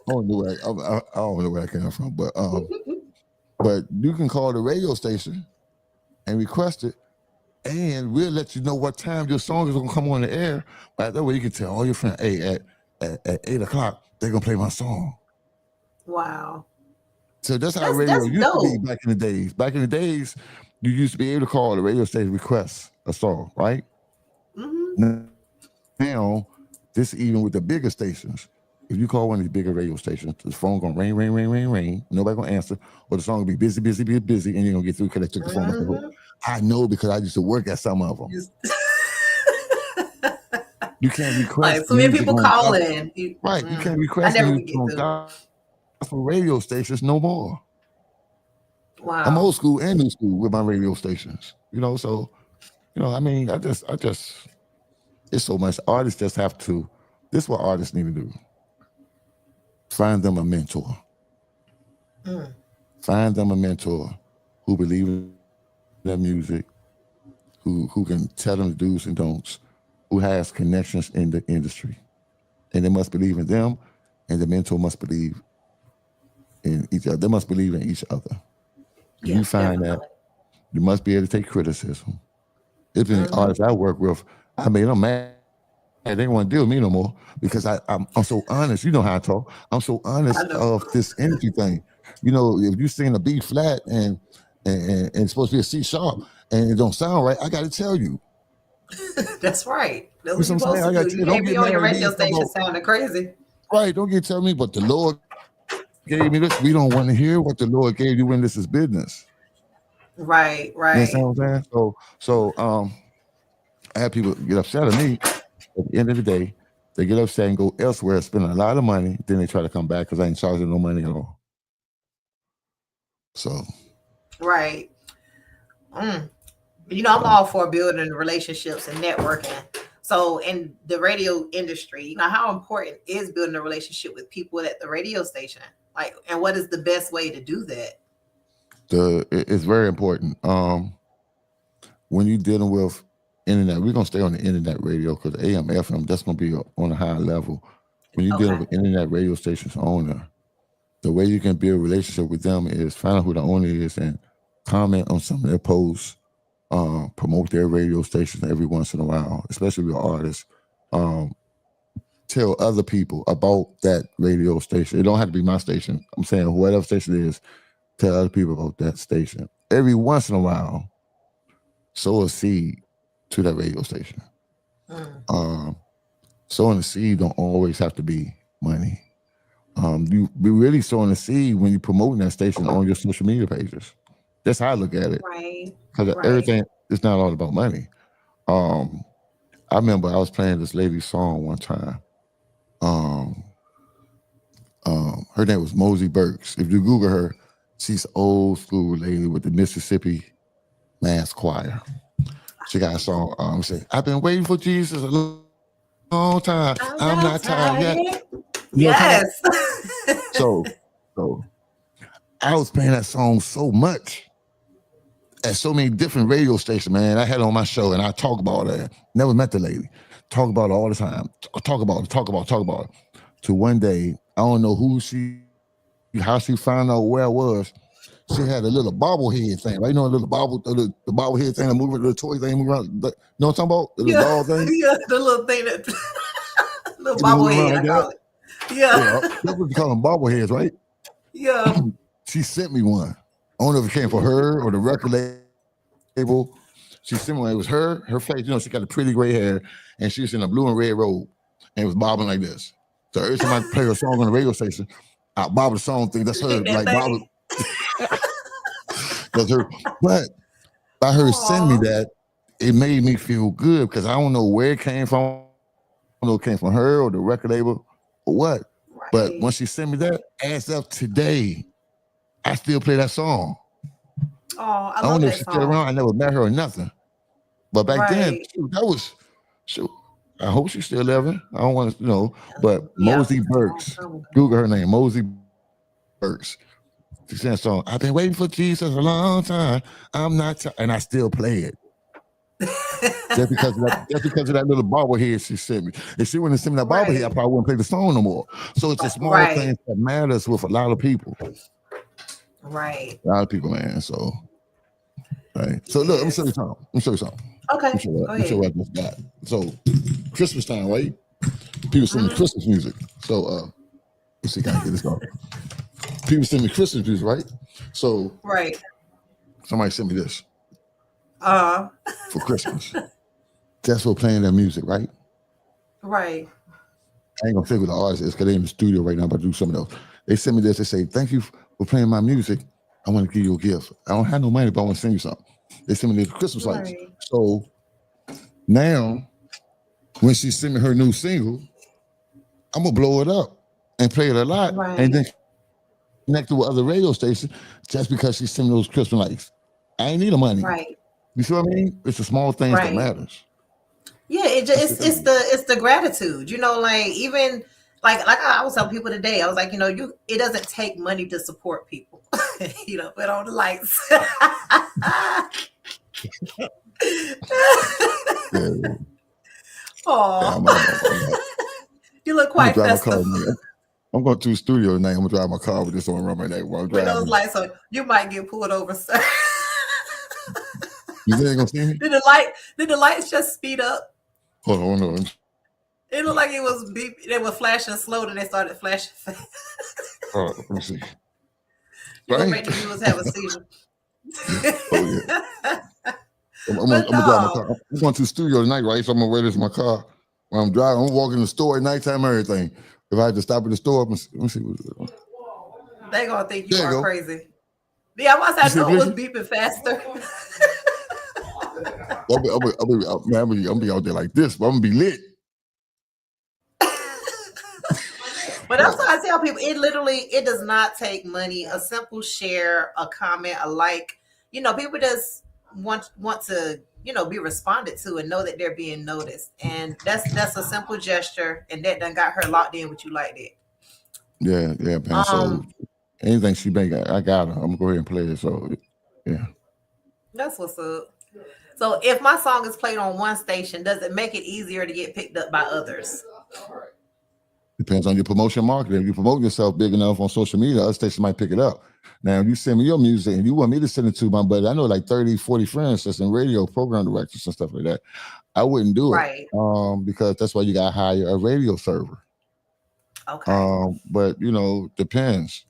Speaker 2: don't know I don't know where I came from, but you can call the radio station and request it, and we'll let you know what time your song is gonna come on the air. But that way you can tell all your friends, hey, at 8 o'clock, they're gonna play my song.
Speaker 1: Wow.
Speaker 2: So that's how radio
Speaker 1: That's
Speaker 2: used to be
Speaker 1: dope.
Speaker 2: back in the days. Back in the days, you used to be able to call the radio station request a song, right?
Speaker 1: Hmm.
Speaker 2: Now now, this even with the bigger stations. If you call one of these bigger radio stations, the phone gonna ring, ring, ring, ring, ring. Nobody gonna answer, or the song gonna be busy, busy, busy, busy, and you're gonna get through because they took the phone off the hook.
Speaker 1: Mm-hmm.
Speaker 2: I know because I used to work at some of them. You can't
Speaker 1: Like
Speaker 2: request
Speaker 1: so many
Speaker 2: music
Speaker 1: people
Speaker 2: on
Speaker 1: calling.
Speaker 2: right. You can't
Speaker 1: I
Speaker 2: request
Speaker 1: never could
Speaker 2: music
Speaker 1: get
Speaker 2: on
Speaker 1: through.
Speaker 2: gospel radio stations no more. I'm
Speaker 1: Wow.
Speaker 2: old school and new school with my radio stations. So I mean, I just, it's so much. Artists just have to. This is what artists need to do: find them a mentor.
Speaker 1: Mm.
Speaker 2: Find them a mentor who believe in their music, who can tell them the do's and don'ts, who has connections in the industry, and they must believe in them, and the mentor must believe in each other. They must believe in each other. If
Speaker 1: Yeah,
Speaker 2: you find that,
Speaker 1: definitely.
Speaker 2: you must be able to take criticism. There's been
Speaker 1: Mm-hmm.
Speaker 2: artists I work with. I made them mad. They didn't want to deal with me no more because I'm so honest. You know how I talk. I'm so honest
Speaker 1: I
Speaker 2: of
Speaker 1: know.
Speaker 2: this energy thing. If you sing a B flat and it's supposed to be a C sharp and it don't sound right, I got to tell you.
Speaker 1: That's right.
Speaker 2: You
Speaker 1: That's
Speaker 2: know
Speaker 1: what
Speaker 2: what
Speaker 1: you're
Speaker 2: I'm saying?
Speaker 1: supposed
Speaker 2: I
Speaker 1: to
Speaker 2: got
Speaker 1: do.
Speaker 2: to tell
Speaker 1: You
Speaker 2: you. Don't
Speaker 1: can't
Speaker 2: get
Speaker 1: be on
Speaker 2: mad
Speaker 1: your
Speaker 2: at me
Speaker 1: radio
Speaker 2: talking
Speaker 1: station
Speaker 2: about
Speaker 1: sounding crazy.
Speaker 2: right. Don't get tell me, but the Lord gave me this. We don't want to hear what the Lord gave you when this is business.
Speaker 1: Right,
Speaker 2: You understand what
Speaker 1: right.
Speaker 2: I'm saying? So I have people get upset at me. At the end of the day, they get upset and go elsewhere, spending a lot of money. Then they try to come back because I ain't charging no money at all. So,
Speaker 1: Right. Mm. I'm
Speaker 2: so
Speaker 1: all for building relationships and networking. So, in the radio industry, how important is building a relationship with people at the radio station? Like, and what is the best way to do that?
Speaker 2: it's very important. When you're dealing with internet, we're gonna stay on the internet radio because AM, FM, that's gonna be on a high level. When you're dealing
Speaker 1: Okay.
Speaker 2: with internet radio stations owner, the way you can build a relationship with them is find out who the owner is and comment on some of their posts, promote their radio stations every once in a while, especially with artists. Um, Tell other people about that radio station. It don't have to be my station. I'm saying whatever station it is, tell other people about that station. Every once in a while, sow a seed to that radio station.
Speaker 1: Mm.
Speaker 2: Um, Sowing a seed don't always have to be money. You be really sowing a seed when you're promoting that station on your social media pages. That's how I look at it.
Speaker 1: Right.
Speaker 2: Because
Speaker 1: Right.
Speaker 2: everything is not all about money. Um, I remember I was playing this lady's song one time. Um, Her name was Mosey Burks. If you Google her, she's an old school lady with the Mississippi Mass Choir. She got a song. Say, "I've been waiting for Jesus a long time. I'm not tired
Speaker 1: I'm
Speaker 2: yet."
Speaker 1: not tired.
Speaker 2: You know what I'm talking about?
Speaker 1: Yes.
Speaker 2: So, so I was playing that song so much at so many different radio stations, man. I had it on my show and I talk about it. Never met the lady. Talk about it all the time. Talk about it. To one day, I don't know how she found out where I was. She had a little bobblehead thing, right? You know, a little the bobblehead thing, that move, the toy thing, move around. You know what I'm talking about? The little
Speaker 1: Yeah.
Speaker 2: doll thing.
Speaker 1: Yeah. The little thing that little
Speaker 2: It be moving around
Speaker 1: bobblehead,
Speaker 2: like
Speaker 1: I
Speaker 2: that.
Speaker 1: call it. Yeah.
Speaker 2: Yeah, that's what you call them bobbleheads, right?
Speaker 1: Yeah.
Speaker 2: She sent me one. I don't know if it came for her or the record label. She sent me one. It was her face. She got a pretty gray hair, and she was in a blue and red robe, and it was bobbing like this. So every time I play a song on the radio station, I bob the song thing. That's her,
Speaker 1: Hit
Speaker 2: like
Speaker 1: that
Speaker 2: bob.
Speaker 1: thing.
Speaker 2: That's her. But by her sending me
Speaker 1: Aw.
Speaker 2: that, it made me feel good because I don't know where it came from. I don't know if it came from her or the record label or what. But when she sent me
Speaker 1: Right.
Speaker 2: that, as of today, I still play that song.
Speaker 1: Oh,
Speaker 2: I
Speaker 1: I
Speaker 2: don't know
Speaker 1: love
Speaker 2: if
Speaker 1: that
Speaker 2: she's still around.
Speaker 1: song.
Speaker 2: I never met her or nothing. But back then,
Speaker 1: Right.
Speaker 2: shoot, that was shoot. I hope she's still living. I don't want to, but
Speaker 1: Yeah.
Speaker 2: Mosey
Speaker 1: Long
Speaker 2: Burks,
Speaker 1: time ago.
Speaker 2: Google her name, Mosey Burks. She sang a song. I've been waiting for Jesus a long time. I'm not, and I still play it just because of that little bobblehead she sent me. If she wouldn't have sent me that bobblehead, I
Speaker 1: Right.
Speaker 2: probably wouldn't play the song no more. So it's the small
Speaker 1: Right.
Speaker 2: things that matters with a lot of people.
Speaker 1: Right.
Speaker 2: A lot of people, man. So, right. So look, let me show you
Speaker 1: Yes.
Speaker 2: something. Let me show you something.
Speaker 1: Okay. Go
Speaker 2: Let me show you
Speaker 1: ahead.
Speaker 2: what I just got. So, Christmas time, right? People send me
Speaker 1: Mhm.
Speaker 2: Christmas music. So, let's see, can I get this off? People send me Christmas music, right? So,
Speaker 1: Right.
Speaker 2: somebody sent me this
Speaker 1: Uh.
Speaker 2: for Christmas. That's for playing their music, right?
Speaker 1: Right.
Speaker 2: I ain't gonna say who the artist is because they in the studio right now, but I do some of those. They send me this. They say, "Thank you for playing my music. I want to give you a gift. I don't have no money, but I want to send you something." They send me these Christmas lights.
Speaker 1: Right.
Speaker 2: So now, when she send me her new single, I'm gonna blow it up and play it a lot, and
Speaker 1: Right.
Speaker 2: then connect it with other radio stations just because she sent me those Christmas lights. I ain't need the money.
Speaker 1: Right.
Speaker 2: You see what I mean? It's the small things that
Speaker 1: Right.
Speaker 2: matters.
Speaker 1: Yeah, it
Speaker 2: That's
Speaker 1: just
Speaker 2: the thing.
Speaker 1: it's the gratitude. Like even like I was telling people today, I was like, you it doesn't take money to support people. Put on the lights.
Speaker 2: Yeah, yeah.
Speaker 1: Oh, you look
Speaker 2: I'm gonna
Speaker 1: quite
Speaker 2: drive my car
Speaker 1: festive
Speaker 2: tonight. I'm going to the studio tonight. I'm gonna drive my car with this on around my neck while I'm
Speaker 1: with those
Speaker 2: driving.
Speaker 1: lights on. You might get pulled over, sir.
Speaker 2: You think they gonna see me?
Speaker 1: Did the lights just speed up?
Speaker 2: Hold on.
Speaker 1: It looked like it was beep. They were flashing slow, then they started flashing fast.
Speaker 2: Let me see.
Speaker 1: You gonna
Speaker 2: Right?
Speaker 1: make the viewers have a seizure.
Speaker 2: Oh yeah.
Speaker 1: But
Speaker 2: I'm gonna drive my
Speaker 1: no,
Speaker 2: car. I'm going to the studio tonight, right? So I'm gonna wear this in my car when I'm driving. I'm walking in the store at nighttime, everything. If I had to stop at the store, let me see.
Speaker 1: they gonna think you
Speaker 2: There you
Speaker 1: are
Speaker 2: go.
Speaker 1: crazy. Yeah, once
Speaker 2: You
Speaker 1: I
Speaker 2: see the
Speaker 1: knew it was
Speaker 2: picture?
Speaker 1: beeping faster.
Speaker 2: I'll be out there like this, but I'm gonna be lit.
Speaker 1: But that's what I tell people. It does not take money. A simple share, a comment, a like. People just want to be responded to and know that they're being noticed, and that's a simple gesture, and that done got her locked in with you like that.
Speaker 2: Yeah, man. So
Speaker 1: Um,
Speaker 2: anything she make, I got her. I'm gonna go ahead and play it. So yeah.
Speaker 1: that's what's up. So if my song is played on one station, does it make it easier to get picked up by others?
Speaker 2: Depends on your promotion marketing. If you promote yourself big enough on social media, other stations might pick it up. Now, if you send me your music and you want me to send it to my buddy, I know like 30, 40 friends that's in radio, program directors and stuff like that. I wouldn't do it
Speaker 1: Right.
Speaker 2: because that's why you got to hire a radio server.
Speaker 1: Okay.
Speaker 2: But, depends.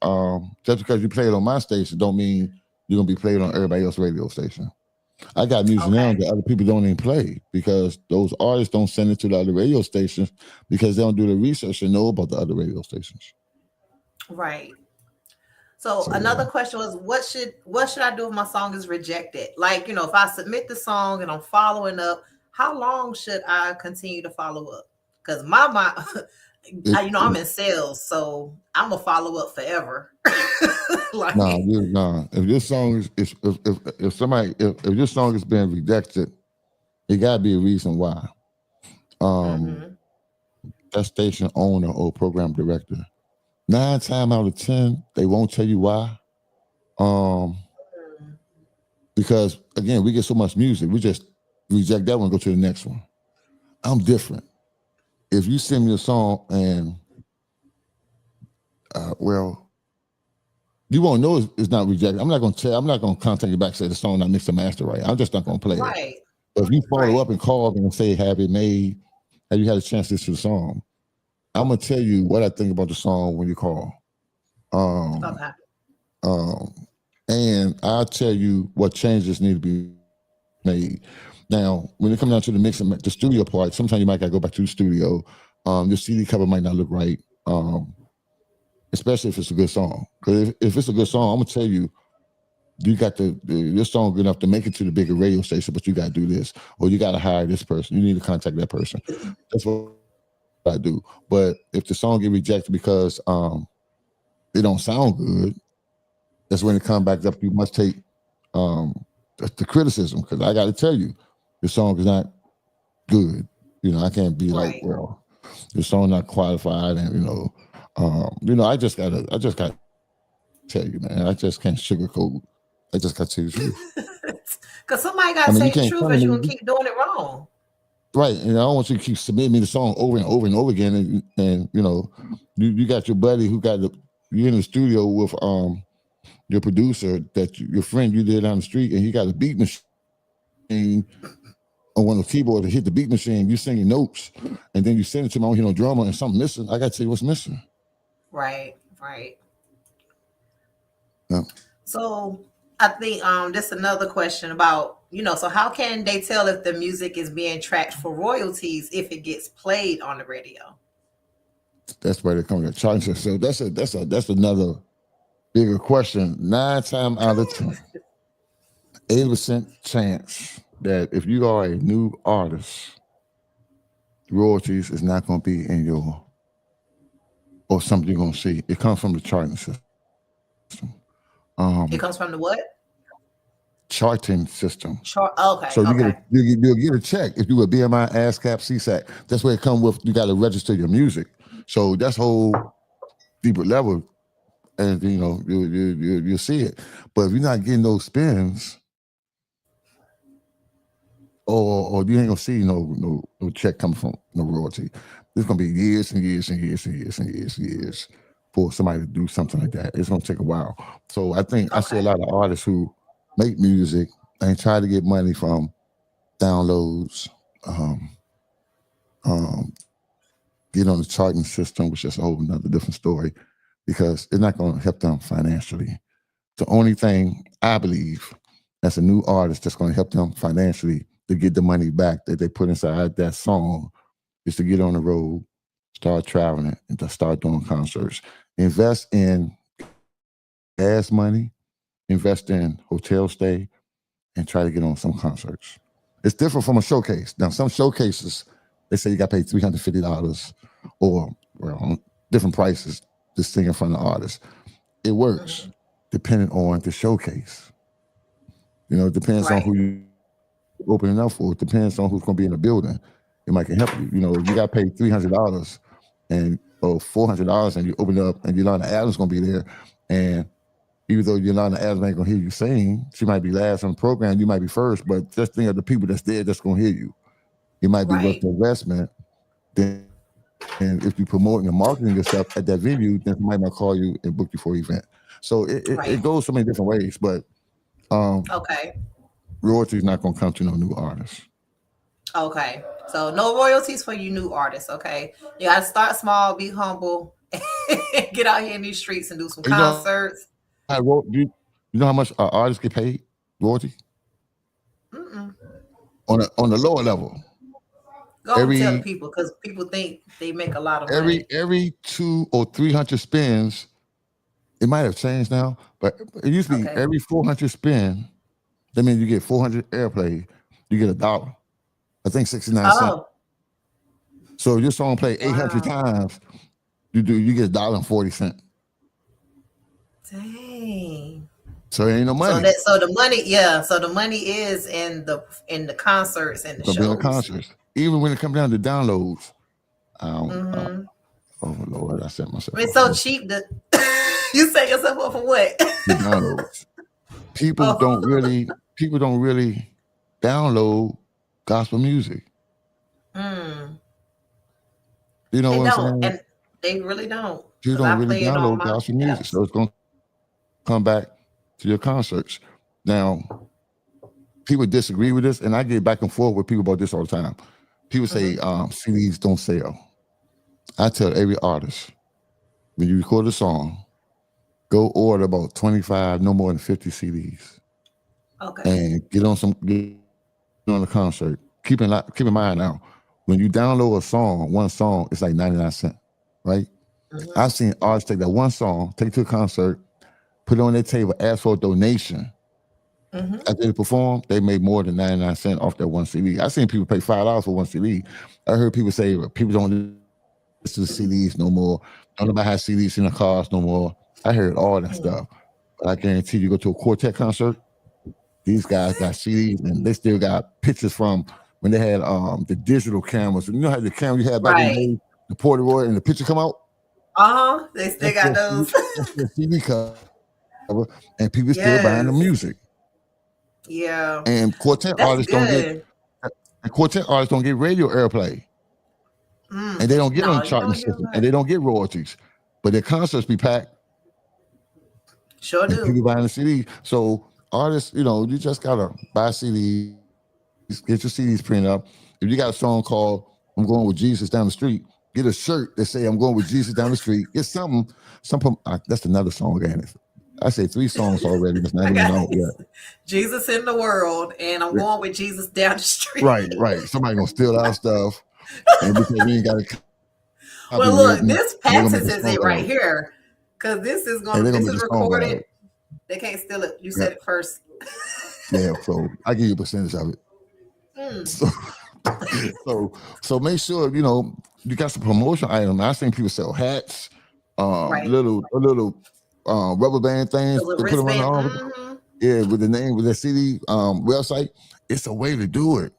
Speaker 2: Just because you play it on my station don't mean you're going to be played on everybody else's radio station. I got music now
Speaker 1: Okay.
Speaker 2: that other people don't even play because those artists don't send it to the other radio stations because they don't do the research and know about the other radio stations.
Speaker 1: Right. So
Speaker 2: So
Speaker 1: another
Speaker 2: yeah,
Speaker 1: question was, what should I do if my song is rejected? Like, if I submit the song and I'm following up, how long should I continue to follow up? Because my
Speaker 2: it,
Speaker 1: I'm in sales, so I'm gonna follow up forever. Like,
Speaker 2: nah. If this song is if somebody if this song is being rejected, it got to be a reason why. Um,
Speaker 1: hmm
Speaker 2: that station owner or program director, 9 times out of 10, they won't tell you why. Um, because again, we get so much music, we just reject that one, go to the next one. I'm different. If you send me a song and well, you won't know it's not rejected. I'm not gonna tell. I'm not gonna contact you back and say the song not mixed and master right. I'm just not gonna play it.
Speaker 1: right,
Speaker 2: But if you follow
Speaker 1: right,
Speaker 2: up and call and say, "Have it made? Have you had a chance to listen to the song?" I'm gonna tell you what I think about the song when you call. Um,
Speaker 1: okay,
Speaker 2: um, and I'll tell you what changes need to be made. Now, when it comes down to the mix and the studio part, sometimes you might gotta go back to the studio. Your CD cover might not look right. Especially if it's a good song. Because if it's a good song, I'm gonna tell you, you got this song good enough to make it to the bigger radio station, but you got to do this, or you got to hire this person. You need to contact that person. That's what I do. But if the song get rejected because it don't sound good, that's when it comes back up. You must take um, the criticism because I got to tell you, the song is not good. I can't be like,
Speaker 1: right.
Speaker 2: well, the song not qualified, and I just got to tell you, man. I just can't sugarcoat. I just got to tell you the truth.
Speaker 1: Because
Speaker 2: I
Speaker 1: somebody
Speaker 2: mean,
Speaker 1: got
Speaker 2: you
Speaker 1: to
Speaker 2: can't
Speaker 1: say the
Speaker 2: come to
Speaker 1: truth, as
Speaker 2: me,
Speaker 1: you can keep doing it wrong.
Speaker 2: right? And I don't want you to keep submitting me the song over and over and over again, and you got your buddy who got you're in the studio with your producer your friend you did down the street, and he got a beat machine on one of the keyboards to hit the beat machine. You singing notes, and then you send it to me. I don't hear no drama and something missing. I got to tell you what's missing.
Speaker 1: Right, right.
Speaker 2: Yeah.
Speaker 1: So I think this another question about So how can they tell if the music is being tracked for royalties if it gets played on the radio?
Speaker 2: That's where they come to charge us. So that's another bigger question. 9 times out of 10, 80% chance that if you are a new artist, royalties is not going to be in your or something you're going to see. It comes from the charting system.
Speaker 1: It comes from the what?
Speaker 2: Charting system.
Speaker 1: Chart.
Speaker 2: So
Speaker 1: Okay, okay,
Speaker 2: you'll get a check if you a BMI, ASCAP, CSAC. That's where it come with. You got to register your music. So that's whole deeper level, and you'll see it. But if you're not getting those spins, or you ain't gonna see no check coming from no royalty. It's gonna be years and years and years and years and years and years for somebody to do something like that. It's gonna take a while. So I think I see a
Speaker 1: okay.
Speaker 2: lot of artists who make music and try to get money from downloads, um, get on the charting system, which is a whole another different story, because it's not gonna help them financially. The only thing I believe as a new artist that's going to help them financially to get the money back that they put inside that song is to get on the road, start traveling, and to start doing concerts. Invest in gas money, invest in hotel stay, and try to get on some concerts. It's different from a showcase. Now, some showcases, they say you got to pay $350 or different prices to sing in front of artists. It works
Speaker 1: Hmm.
Speaker 2: depending on the showcase. It depends on
Speaker 1: Right,
Speaker 2: who you're opening up for. It depends on who's going to be in the building. It might can help you. If you got to pay $300 and or $400 and you open it up and Yolanda Adams going to be there, and even though Yolanda Adams ain't going to hear you sing, she might be last on the program. You might be first, but just think of the people that's there that's going to hear you. It might be worth
Speaker 1: right,
Speaker 2: the investment. Then if you promoting and marketing yourself at that venue, then somebody might call you and book you for an event. So it goes
Speaker 1: right.
Speaker 2: so many different ways, but um,
Speaker 1: Okay,
Speaker 2: royalties not going to come to no new artists.
Speaker 1: okay. So no royalties for you new artists. Okay, you got to start small, be humble, get out here in these streets and do some
Speaker 2: You know how
Speaker 1: concerts.
Speaker 2: you know how much artists get paid royalty
Speaker 1: Mm-mm.
Speaker 2: on the lower level.
Speaker 1: Go and tell the
Speaker 2: Every
Speaker 1: people because people think they make a lot of
Speaker 2: every
Speaker 1: money.
Speaker 2: every 200 or 300 spins, it might have changed now, but it used to be
Speaker 1: Okay.
Speaker 2: every 400 spin. That means you get 400 airplay, you get $1. I think 69 cents.
Speaker 1: Oh,
Speaker 2: So if your song play 800
Speaker 1: wow.
Speaker 2: times, you get $1.40.
Speaker 1: Dang.
Speaker 2: So it ain't no
Speaker 1: So
Speaker 2: money.
Speaker 1: that so the money, yeah. So the money is in the concerts and the
Speaker 2: Gonna be on
Speaker 1: shows.
Speaker 2: concerts. Even when it comes down to downloads, um, uh,
Speaker 1: Mm-hmm.
Speaker 2: oh Lord, I set myself
Speaker 1: It's
Speaker 2: up for
Speaker 1: so
Speaker 2: this.
Speaker 1: cheap that you set yourself up for what?
Speaker 2: The downloads.
Speaker 1: Oh,
Speaker 2: People don't really download gospel music.
Speaker 1: mm,
Speaker 2: You know
Speaker 1: they
Speaker 2: what I'm
Speaker 1: don't,
Speaker 2: saying?
Speaker 1: and they really don't,
Speaker 2: People
Speaker 1: because
Speaker 2: don't
Speaker 1: I
Speaker 2: really
Speaker 1: play it on
Speaker 2: download
Speaker 1: my
Speaker 2: gospel music.
Speaker 1: apps.
Speaker 2: So it's gonna come back to your concerts. Now, people disagree with this, and I get back and forth with people about this all the time. People say
Speaker 1: Hmm.
Speaker 2: CDs don't sell. I tell every artist when you record a song, go order about 25, no more than 50 CDs,
Speaker 1: Okay.
Speaker 2: and get on the concert. Keep in mind now, when you download a song, one song, it's like 99 cents, right? I've
Speaker 1: Hmm.
Speaker 2: seen artists take that one song, take it to a concert, put it on their table, ask for a donation.
Speaker 1: Hmm.
Speaker 2: After they perform, they made more than 99 cents off that one CD. I've seen people pay $5 for one CD. I heard people say people don't listen to CDs no more. Don't nobody have CDs in the cars no more. I heard all that stuff. But I guarantee you go to a Quartet concert, these guys got CDs and they still got pictures from when they had the digital cameras. You know how the camera you had back in the
Speaker 1: Right.
Speaker 2: day, the Polaroid and the picture come out?
Speaker 1: Uh-huh. They still got those.
Speaker 2: That's their CD cover, and people still buying the music.
Speaker 1: Yes. Yeah.
Speaker 2: And
Speaker 1: That's good.
Speaker 2: quartet artists don't get radio airplay, and they don't get on
Speaker 1: No,
Speaker 2: the
Speaker 1: you know
Speaker 2: charting
Speaker 1: what? You're
Speaker 2: system, and
Speaker 1: right.
Speaker 2: they don't get royalties. But their concerts be packed,
Speaker 1: Sure
Speaker 2: and people
Speaker 1: do.
Speaker 2: buying the CD. So artists, you just gotta buy CDs, get your CDs printed up. If you got a song called "I'm Going with Jesus Down the Street," get a shirt that say "I'm going with Jesus down the street." Get something. That's another song, ain't it? I say 3 songs already. It's not
Speaker 1: I
Speaker 2: even
Speaker 1: got
Speaker 2: out yet.
Speaker 1: Jesus in the world, and I'm going with Jesus down the street.
Speaker 2: Right, right. Somebody gonna steal our stuff, and because we ain't got it
Speaker 1: Well,
Speaker 2: copywritten,
Speaker 1: look, this
Speaker 2: they're gonna make a
Speaker 1: patents is
Speaker 2: song
Speaker 1: it
Speaker 2: out of
Speaker 1: right
Speaker 2: it.
Speaker 1: here, because
Speaker 2: And they're gonna
Speaker 1: this
Speaker 2: make
Speaker 1: is
Speaker 2: a song out of
Speaker 1: recorded.
Speaker 2: it.
Speaker 1: They can't steal it. You
Speaker 2: Yeah,
Speaker 1: said it first.
Speaker 2: yeah. So I give you a percentage of it.
Speaker 1: Mm,
Speaker 2: So, so make sure you got some promotion items. I seen people sell hats,
Speaker 1: right.
Speaker 2: little rubber band
Speaker 1: The
Speaker 2: things.
Speaker 1: little
Speaker 2: They put them on the
Speaker 1: wristband.
Speaker 2: arm. Yeah, with the name with the CD website. It's a way to do it.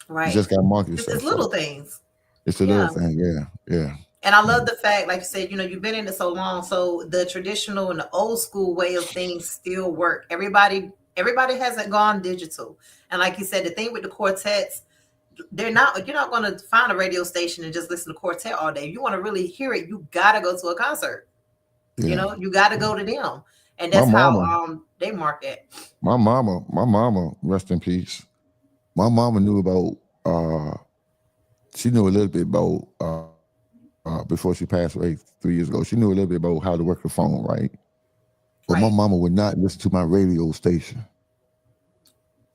Speaker 2: You
Speaker 1: Right.
Speaker 2: just got to market yourself.
Speaker 1: It's
Speaker 2: So
Speaker 1: little things.
Speaker 2: it's a little
Speaker 1: Yeah.
Speaker 2: thing. Yeah, yeah.
Speaker 1: And I love
Speaker 2: Yeah.
Speaker 1: the fact, like you said, you've been in it so long, so the traditional and the old school way of things still work. Everybody hasn't gone digital. And like you said, the thing with the quartets, you're not going to find a radio station and just listen to quartet all day. If you want to really hear it, you got to go to a concert.
Speaker 2: Yeah.
Speaker 1: You got to go to them. And
Speaker 2: My
Speaker 1: that's how
Speaker 2: mama,
Speaker 1: they market.
Speaker 2: my mama, rest in peace. My mama knew about. She knew a little bit about before she passed away 3 years ago. She knew a little bit about how to work the phone, right? But my
Speaker 1: Right.
Speaker 2: mama would not listen to my radio station.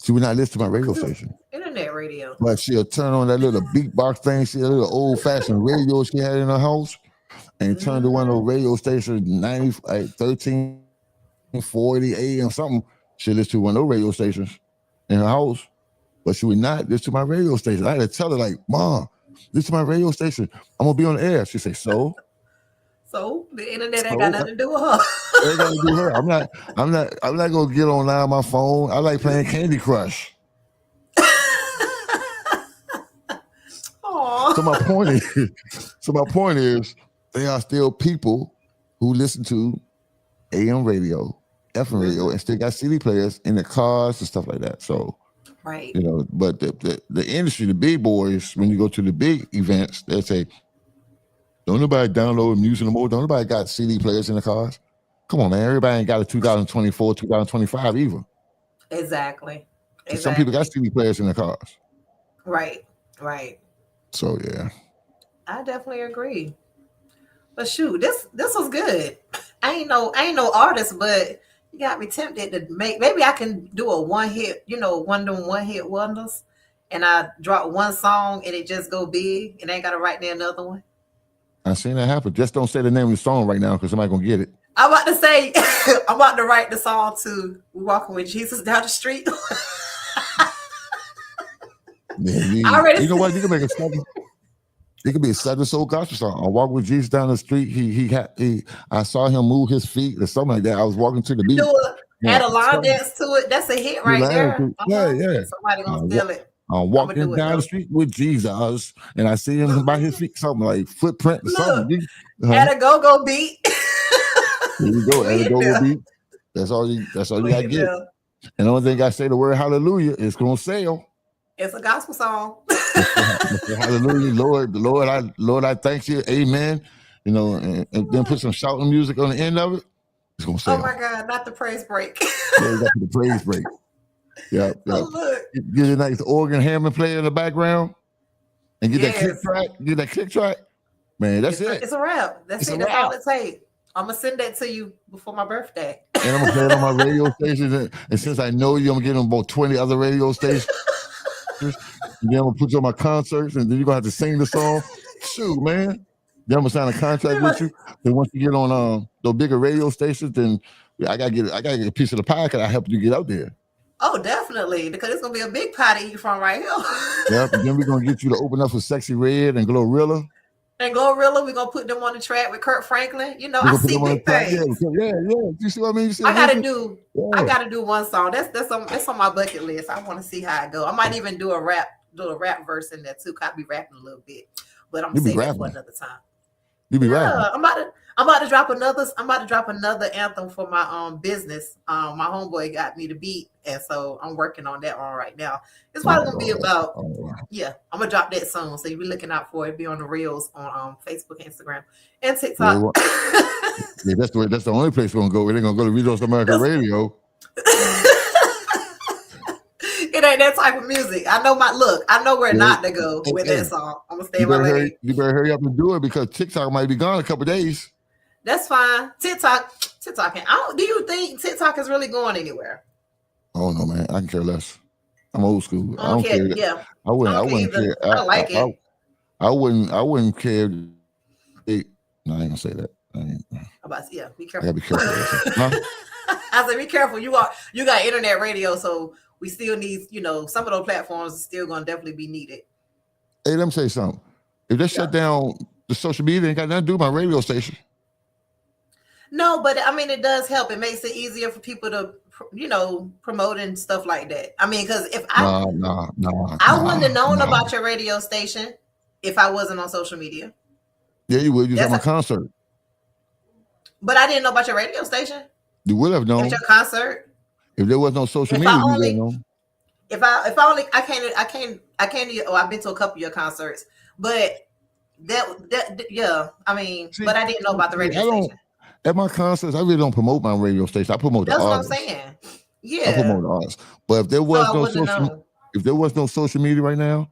Speaker 2: She would not listen to my radio
Speaker 1: Because it was
Speaker 2: station.
Speaker 1: internet radio.
Speaker 2: But she'll turn on that little beatbox thing. She had a little old fashioned radio she had in her house and turn to one of those radio stations, 90, like 1340 AM, something. She'll listen to one of those radio stations in her house, but she would not listen to my radio station. I had to tell her, like, Mom, listen to my radio station. I'm going to be on the air. She say,
Speaker 1: So the internet ain't got
Speaker 2: So?
Speaker 1: nothing to do with her.
Speaker 2: Ain't got to do her. I'm not going to get online on my phone. I like playing Candy Crush.
Speaker 1: Aw.
Speaker 2: So my point is, there are still people who listen to AM radio, FM radio, and still got CD players in their cars and stuff like that. So,
Speaker 1: Right.
Speaker 2: but the industry, the big boys, when you go to the big events, they say, don't nobody download music no more. Don't nobody got CD players in the cars. Come on, man. Everybody ain't got a 2024, 2025 either.
Speaker 1: Exactly.
Speaker 2: Some people got
Speaker 1: Exactly.
Speaker 2: CD players in their cars.
Speaker 1: Right. Right.
Speaker 2: So, yeah.
Speaker 1: I definitely agree. But shoot, this was good. I ain't no artist, but you got me tempted to maybe I can do a one hit, one hit wonders, and I drop one song and it just go big and I ain't gotta write me another one.
Speaker 2: I seen that happen. Just don't say the name of the song right now because somebody gonna get it.
Speaker 1: I'm about to say I'm about to write the song to We Walking with Jesus Down the Street.
Speaker 2: Yeah,
Speaker 1: I already
Speaker 2: you know what? You can make a song. It could be a Southern soul gospel song. I walk with Jesus down the street. I saw him move his feet or something like that. I was walking to the beat.
Speaker 1: add a line dance to it. That's a hit right there.
Speaker 2: Yeah, yeah.
Speaker 1: Somebody gonna steal it.
Speaker 2: I'm
Speaker 1: I'm gonna
Speaker 2: walking
Speaker 1: do it
Speaker 2: down
Speaker 1: though.
Speaker 2: the street with Jesus, and I see him by his feet, something like footprint or
Speaker 1: Look,
Speaker 2: something.
Speaker 1: add a go-go beat.
Speaker 2: There you go.
Speaker 1: We
Speaker 2: And a
Speaker 1: in
Speaker 2: go
Speaker 1: there.
Speaker 2: beat. That's all you
Speaker 1: We
Speaker 2: gotta
Speaker 1: in
Speaker 2: get.
Speaker 1: there.
Speaker 2: And the only thing I say the word hallelujah, it's gonna sell.
Speaker 1: It's a gospel song.
Speaker 2: Hallelujah, Lord, I thank you, amen. And then put some shouting music on the end of it. It's gonna
Speaker 1: Oh
Speaker 2: sell.
Speaker 1: my God, not the praise break.
Speaker 2: Yeah, you got the praise break. Yeah, yeah.
Speaker 1: Oh, look.
Speaker 2: Get a nice organ Hammond player in the background, and get that click
Speaker 1: Yes.
Speaker 2: track. Get that click track. Man, that's it.
Speaker 1: It's a wrap. That's
Speaker 2: It's
Speaker 1: it.
Speaker 2: a
Speaker 1: That's all
Speaker 2: wrap.
Speaker 1: it takes. I'm gonna send that to you before my birthday.
Speaker 2: And I'm gonna play it on my radio stations. And since I know you, I'm gonna get on about 20 other radio stations. And then I'm gonna put you on my concerts, and then you're gonna have to sing the song. Shoot, man. Then I'm gonna sign a contract with you. Then once you get on those bigger radio stations, then I gotta get a piece of the pie because I help you get out there.
Speaker 1: Oh, definitely, because it's gonna be a big pie to eat from right here.
Speaker 2: Yep. And then we're gonna get you to open up for Sexy Red and Glorilla.
Speaker 1: And Glorilla, we're gonna put them on the track with Kurt Franklin.
Speaker 2: We're
Speaker 1: I
Speaker 2: gonna put
Speaker 1: see
Speaker 2: them on the
Speaker 1: big
Speaker 2: track.
Speaker 1: things.
Speaker 2: Yeah. You see what I mean? You see
Speaker 1: I
Speaker 2: what
Speaker 1: gotta
Speaker 2: mean?
Speaker 1: do.
Speaker 2: Yeah.
Speaker 1: I gotta do one song. That's on my bucket list. I want to see how it go. I might even do a rap verse in there too. 'Cause I be rapping a little bit, but I'm
Speaker 2: You be
Speaker 1: saving that for
Speaker 2: rapping.
Speaker 1: another time.
Speaker 2: You be rapping.
Speaker 1: Yeah, I'm about to drop another. I'm about to drop another anthem for my business. My homeboy got me the beat, and so I'm working on that one right now. It's probably gonna be about I'm gonna drop that soon, so you be looking out for it. Be on the reels on Facebook, Instagram, and TikTok.
Speaker 2: Yeah, that's the only place we're gonna go. We're gonna go to Resource America Radio.
Speaker 1: It ain't that type of music. I know I know where not to go with that song. I'm gonna stay in my lane.
Speaker 2: You better hurry up and do it because TikTok might be gone a couple days.
Speaker 1: That's fine. TikTok. Do you think TikTok is really going anywhere?
Speaker 2: I don't know, man. I can care less. I'm old school.
Speaker 1: I
Speaker 2: I
Speaker 1: don't
Speaker 2: don't
Speaker 1: care.
Speaker 2: care.
Speaker 1: Yeah,
Speaker 2: I
Speaker 1: I
Speaker 2: wouldn't. I
Speaker 1: don't care
Speaker 2: wouldn't
Speaker 1: either.
Speaker 2: care.
Speaker 1: I like it.
Speaker 2: I wouldn't. I wouldn't care. No, I ain't gonna say that.
Speaker 1: Yeah, be
Speaker 2: I gotta
Speaker 1: careful.
Speaker 2: be careful what I say. Huh?
Speaker 1: I said, be careful. You got internet radio, so we still need, some of those platforms are still gonna definitely be needed.
Speaker 2: Hey, let me say something. If they
Speaker 1: Yeah.
Speaker 2: shut down the social media, ain't got nothing to do with my radio station.
Speaker 1: No, but I mean, it does help. It makes it easier for people to, promote and stuff like that. I mean, because if
Speaker 2: Nah, nah, nah,
Speaker 1: I wouldn't have
Speaker 2: nah,
Speaker 1: known
Speaker 2: nah.
Speaker 1: about your radio station if I wasn't on social media.
Speaker 2: Yeah, you would. You was at
Speaker 1: That's
Speaker 2: my
Speaker 1: a,
Speaker 2: concert.
Speaker 1: but I didn't know about your radio station
Speaker 2: You would have
Speaker 1: at your
Speaker 2: known.
Speaker 1: concert.
Speaker 2: If there was no social
Speaker 1: If
Speaker 2: media,
Speaker 1: I
Speaker 2: you would have
Speaker 1: only,
Speaker 2: known.
Speaker 1: if I only, I can't. Oh, I've been to a couple of your concerts, but yeah. I mean,
Speaker 2: See,
Speaker 1: but I didn't know about the
Speaker 2: see,
Speaker 1: radio
Speaker 2: I don't.
Speaker 1: station.
Speaker 2: At my concerts, I really don't promote my radio station. I promote the
Speaker 1: That's what I'm
Speaker 2: artists.
Speaker 1: saying.
Speaker 2: I
Speaker 1: Yeah.
Speaker 2: promote the artists. But
Speaker 1: So I wouldn't have known.
Speaker 2: if there was no social media right now,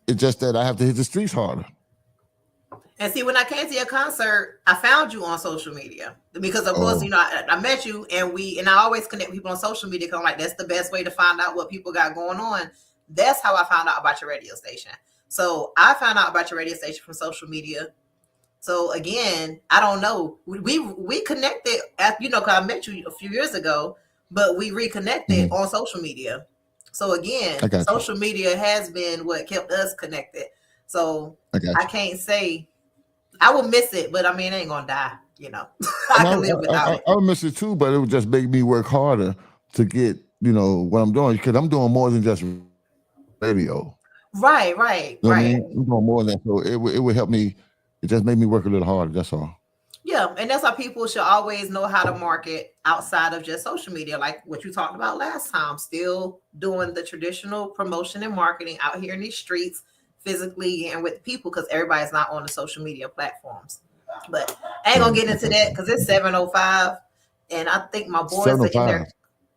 Speaker 2: it's just that I have to hit the streets harder.
Speaker 1: And see, when I came to your concert, I found you on social media because, of course,
Speaker 2: Oh,
Speaker 1: I met you, and I always connect people on social media because I'm like, that's the best way to find out what people got going on. That's how I found out about your radio station. So I found out about your radio station from social media. So again, I don't know. We connected at because I met you a few years ago, but we reconnected
Speaker 2: mhm.
Speaker 1: on social media. So again,
Speaker 2: I got you.
Speaker 1: social media has been what kept us connected. So
Speaker 2: I got
Speaker 1: I
Speaker 2: you.
Speaker 1: can't say I will miss it, but I mean, it ain't gonna die. I
Speaker 2: And
Speaker 1: can live without it.
Speaker 2: I would miss it too, but it would just make me work harder to get what I'm doing because I'm doing more than just radio.
Speaker 1: Right, right,
Speaker 2: You know what I
Speaker 1: right.
Speaker 2: mean? I'm doing more than that, so it would help me. It just made me work a little harder. That's all.
Speaker 1: Yeah, and that's why people should always know how to market outside of just social media, like what you talked about last time. Still doing the traditional promotion and marketing out here in these streets, physically and with people, because everybody's not on the social media platforms. But I ain't gonna
Speaker 2: Right.
Speaker 1: get into that because it's 7:05, and I think my boys are in there.
Speaker 2: 705.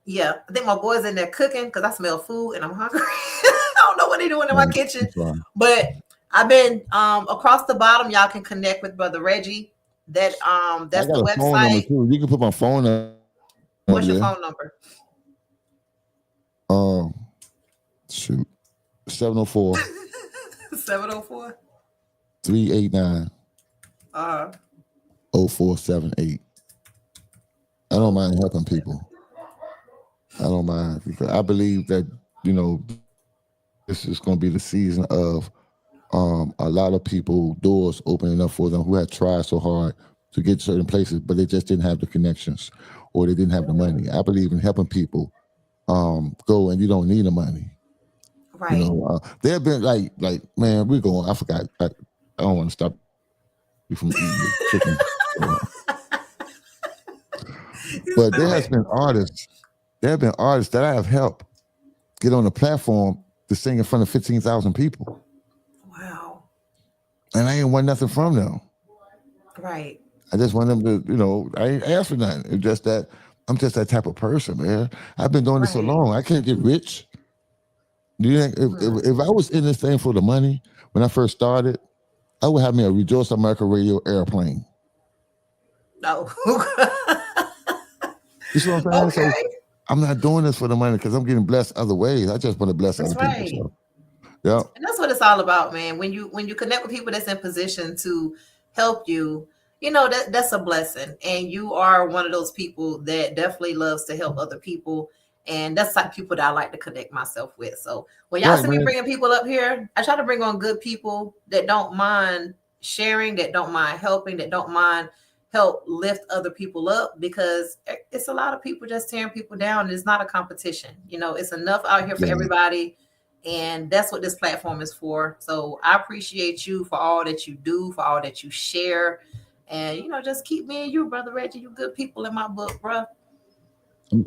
Speaker 1: Yeah, I think my boys in there cooking because I smell food and I'm hungry. I don't know what they're doing in my kitchen,
Speaker 2: That's fine.
Speaker 1: but I've been across the bottom. Y'all can connect with Brother Reggie.
Speaker 2: I
Speaker 1: That's
Speaker 2: got
Speaker 1: the
Speaker 2: a phone number
Speaker 1: website.
Speaker 2: too. You can put my phone up
Speaker 1: What's your
Speaker 2: there.
Speaker 1: phone number?
Speaker 2: Um, shoot, 704
Speaker 1: 704.
Speaker 2: 389
Speaker 1: Uh
Speaker 2: 0478. I don't mind helping people. I don't mind because I believe that this is going to be the season of a lot of people doors opening up for them who had tried so hard to get to certain places, but they just didn't have the connections or they didn't have the money. I believe in helping people go and you don't need the money.
Speaker 1: right.
Speaker 2: There have been like man, we're going. I forgot. I don't want to stop you from eating the chicken.
Speaker 1: You
Speaker 2: But
Speaker 1: do
Speaker 2: there has
Speaker 1: it.
Speaker 2: been artists. There have been artists that I have helped get on the platform to sing in front of 15,000 people,
Speaker 1: Wow.
Speaker 2: and I ain't want nothing from them.
Speaker 1: Right.
Speaker 2: I just want them to, I ain't ask for nothing. It's just that I'm just that type of person, man. I've been doing this so
Speaker 1: Right.
Speaker 2: long. I can't get rich. Do you think if I was in this thing for the money when I first started, I would have me a Rejoice America radio airplane.
Speaker 1: No.
Speaker 2: You see what I'm saying? So
Speaker 1: Okay.
Speaker 2: I'm not doing this for the money because I'm getting blessed other ways. I just want to bless
Speaker 1: That's
Speaker 2: other people.
Speaker 1: right.
Speaker 2: So yeah,
Speaker 1: And that's what it's all about, man. When you connect with people that's in position to help you, that's a blessing. And you are one of those people that definitely loves to help other people. And that's the type of people that I like to connect myself with. So when y'all
Speaker 2: right,
Speaker 1: see me
Speaker 2: man.
Speaker 1: bringing people up here, I try to bring on good people that don't mind sharing, that don't mind helping, that don't mind help lift other people up, because it's a lot of people just tearing people down. It's not a competition. It's enough out here for
Speaker 2: Yeah,
Speaker 1: everybody, and that's what this platform is for. So I appreciate you for all that you do, for all that you share, and just keep me and you, Brother Reggie. You good people in my book, bro.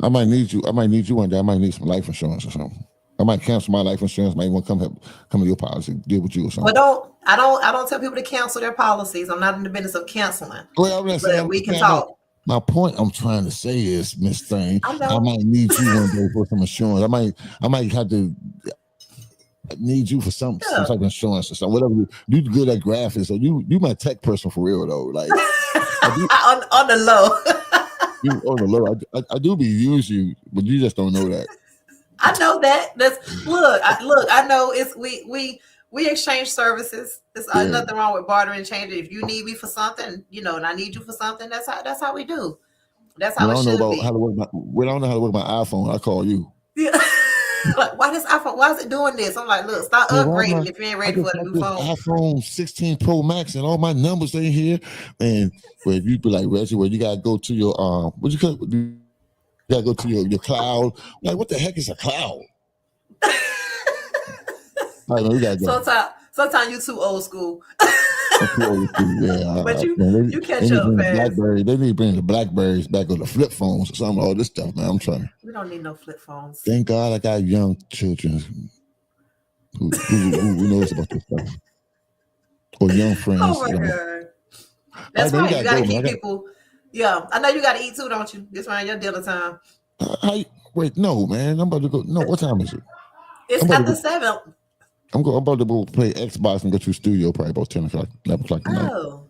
Speaker 2: I might need you. I might need you one day. I might need some life insurance or something. I might cancel my life insurance. Might want to come to your policy, deal with you or
Speaker 1: But
Speaker 2: something.
Speaker 1: I don't tell people to cancel their policies. I'm not in the business of canceling,
Speaker 2: Well, I'm not saying.
Speaker 1: but
Speaker 2: I'm
Speaker 1: we
Speaker 2: just
Speaker 1: can
Speaker 2: saying.
Speaker 1: talk.
Speaker 2: My point I'm trying to say is, Miss Thing,
Speaker 1: I
Speaker 2: I
Speaker 1: know.
Speaker 2: might need you one day for some insurance. I might have to need you for some
Speaker 1: Yeah.
Speaker 2: type of insurance or something. Whatever you good at graphics, or you my tech person for real though. Like I do.
Speaker 1: on the low.
Speaker 2: You on the low. I do be using you, but you just don't know that.
Speaker 1: I know that. That's look. Look. I know it's we exchange services. There's
Speaker 2: Yeah.
Speaker 1: nothing wrong with bartering and changing. If you need me for something, and I need you for something, that's how we do. That's
Speaker 2: When
Speaker 1: how
Speaker 2: I
Speaker 1: it
Speaker 2: don't know
Speaker 1: should
Speaker 2: about how
Speaker 1: be.
Speaker 2: to work my when I don't know how to work my iPhone, I call you.
Speaker 1: Yeah. Like, why this iPhone? Why is it doing this? I'm like, look, stop
Speaker 2: Man, why my
Speaker 1: upgrading if you ain't
Speaker 2: I
Speaker 1: ready for
Speaker 2: just
Speaker 1: the
Speaker 2: got
Speaker 1: new
Speaker 2: this
Speaker 1: phone.
Speaker 2: iPhone 16 Pro Max and all my numbers ain't here. And where you be like, Reggie, where you gotta go to your you gotta go to your cloud. Like, what the heck is a cloud? All right, man, we gotta go.
Speaker 1: Sometimes you too old school,
Speaker 2: I'm too old school. Yeah,
Speaker 1: but
Speaker 2: man,
Speaker 1: you
Speaker 2: they
Speaker 1: catch
Speaker 2: need to
Speaker 1: up
Speaker 2: bring the
Speaker 1: fast.
Speaker 2: BlackBerry. They need to bring the Blackberries back or the flip phones or some of all this stuff, man. I'm trying.
Speaker 1: We don't need no flip phones.
Speaker 2: Thank God I got young children who knows about this stuff or young
Speaker 1: Oh
Speaker 2: friends.
Speaker 1: my
Speaker 2: You know.
Speaker 1: god,
Speaker 2: All right,
Speaker 1: that's
Speaker 2: man, we
Speaker 1: right. You
Speaker 2: gotta
Speaker 1: got to
Speaker 2: go, man.
Speaker 1: keep people. Yeah, I know you got to eat too, don't you? This around your dinner time.
Speaker 2: Wait, no, man. I'm about to go. No, what time is it? I'm
Speaker 1: It's
Speaker 2: about to
Speaker 1: after
Speaker 2: go.
Speaker 1: 7.
Speaker 2: I'm about to go play Xbox and go to the studio probably about 10 o'clock, 11 o'clock tonight.
Speaker 1: Oh,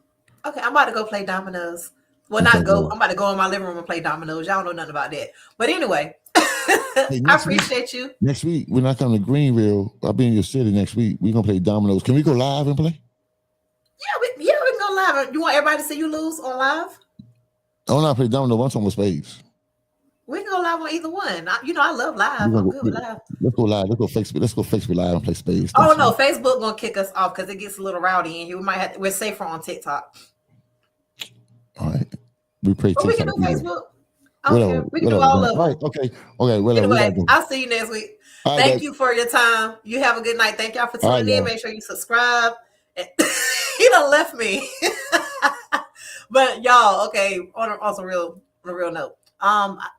Speaker 1: okay. I'm about to go play dominoes. Well,
Speaker 2: Okay,
Speaker 1: not go.
Speaker 2: well,
Speaker 1: I'm about to go in my living room and play dominoes. Y'all know nothing about that. But anyway, I
Speaker 2: hey,
Speaker 1: appreciate you.
Speaker 2: next week when I come to Greenville, I'll be in your city next week. We're gonna play dominoes. Can we go live and play?
Speaker 1: Yeah, we can go live. You want everybody to see you lose on live?
Speaker 2: I don't know how to play dominoes. Once on with spades.
Speaker 1: We can go live on either one. I love live.
Speaker 2: We're
Speaker 1: I'm
Speaker 2: gonna
Speaker 1: good with
Speaker 2: go,
Speaker 1: live.
Speaker 2: let's go live. Let's go Facebook. Let's go Facebook live and play spades
Speaker 1: Oh
Speaker 2: next
Speaker 1: no,
Speaker 2: week.
Speaker 1: Facebook gonna kick us off because it gets a little rowdy in here. We're safer on TikTok,
Speaker 2: All right. We play
Speaker 1: but we can
Speaker 2: TikTok
Speaker 1: do
Speaker 2: either.
Speaker 1: Facebook. I don't
Speaker 2: Whatever,
Speaker 1: care. We can do
Speaker 2: whatever,
Speaker 1: all
Speaker 2: man.
Speaker 1: of
Speaker 2: All right,
Speaker 1: them.
Speaker 2: okay, okay, whatever. We gotta
Speaker 1: Anyway,
Speaker 2: go.
Speaker 1: I'll see you next week.
Speaker 2: All right,
Speaker 1: Thank
Speaker 2: guys.
Speaker 1: you for your time. You have a good night. Thank y'all for
Speaker 2: All right,
Speaker 1: tuning in.
Speaker 2: y'all.
Speaker 1: Make sure you subscribe. He done left me. But y'all, okay, on a real note.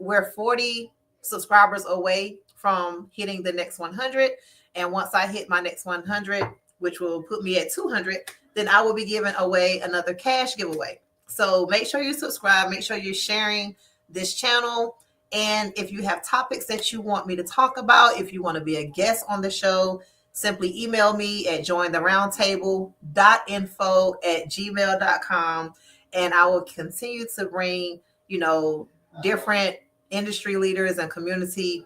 Speaker 1: We're 40 subscribers away from hitting the next 100. And once I hit my next 100, which will put me at 200, then I will be giving away another cash giveaway. So make sure you subscribe. Make sure you're sharing this channel. And if you have topics that you want me to talk about, if you want to be a guest on the show, simply email me at jointheroundtable.info@gmail.com. And I will continue to bring, different industry leaders and community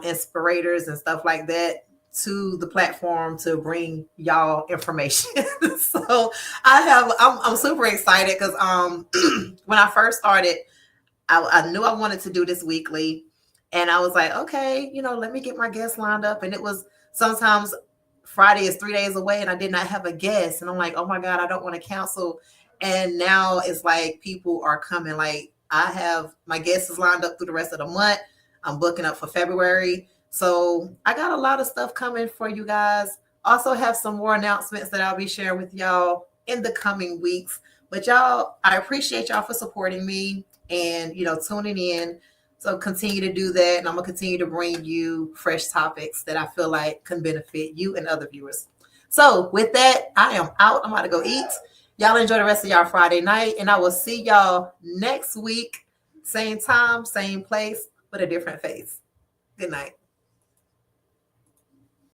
Speaker 1: inspirators and stuff like that to the platform to bring y'all information. So I'm super excited because when I first started, I knew I wanted to do this weekly. And I was like, okay, let me get my guests lined up. And it was sometimes Friday is 3 days away and I did not have a guest. And I'm like, oh my God, I don't want to cancel. And now it's like people are coming. Like I have my guests is lined up through the rest of the month. I'm booking up for February. So I got a lot of stuff coming for you guys. Also have some more announcements that I'll be sharing with y'all in the coming weeks. But y'all, I appreciate y'all for supporting me and tuning in. So continue to do that, and I'm gonna continue to bring you fresh topics that I feel like can benefit you and other viewers. So with that, I am out. I'm about to go eat. Y'all enjoy the rest of y'all Friday night, and I will see y'all next week, same time, same place, with a different face. Good night.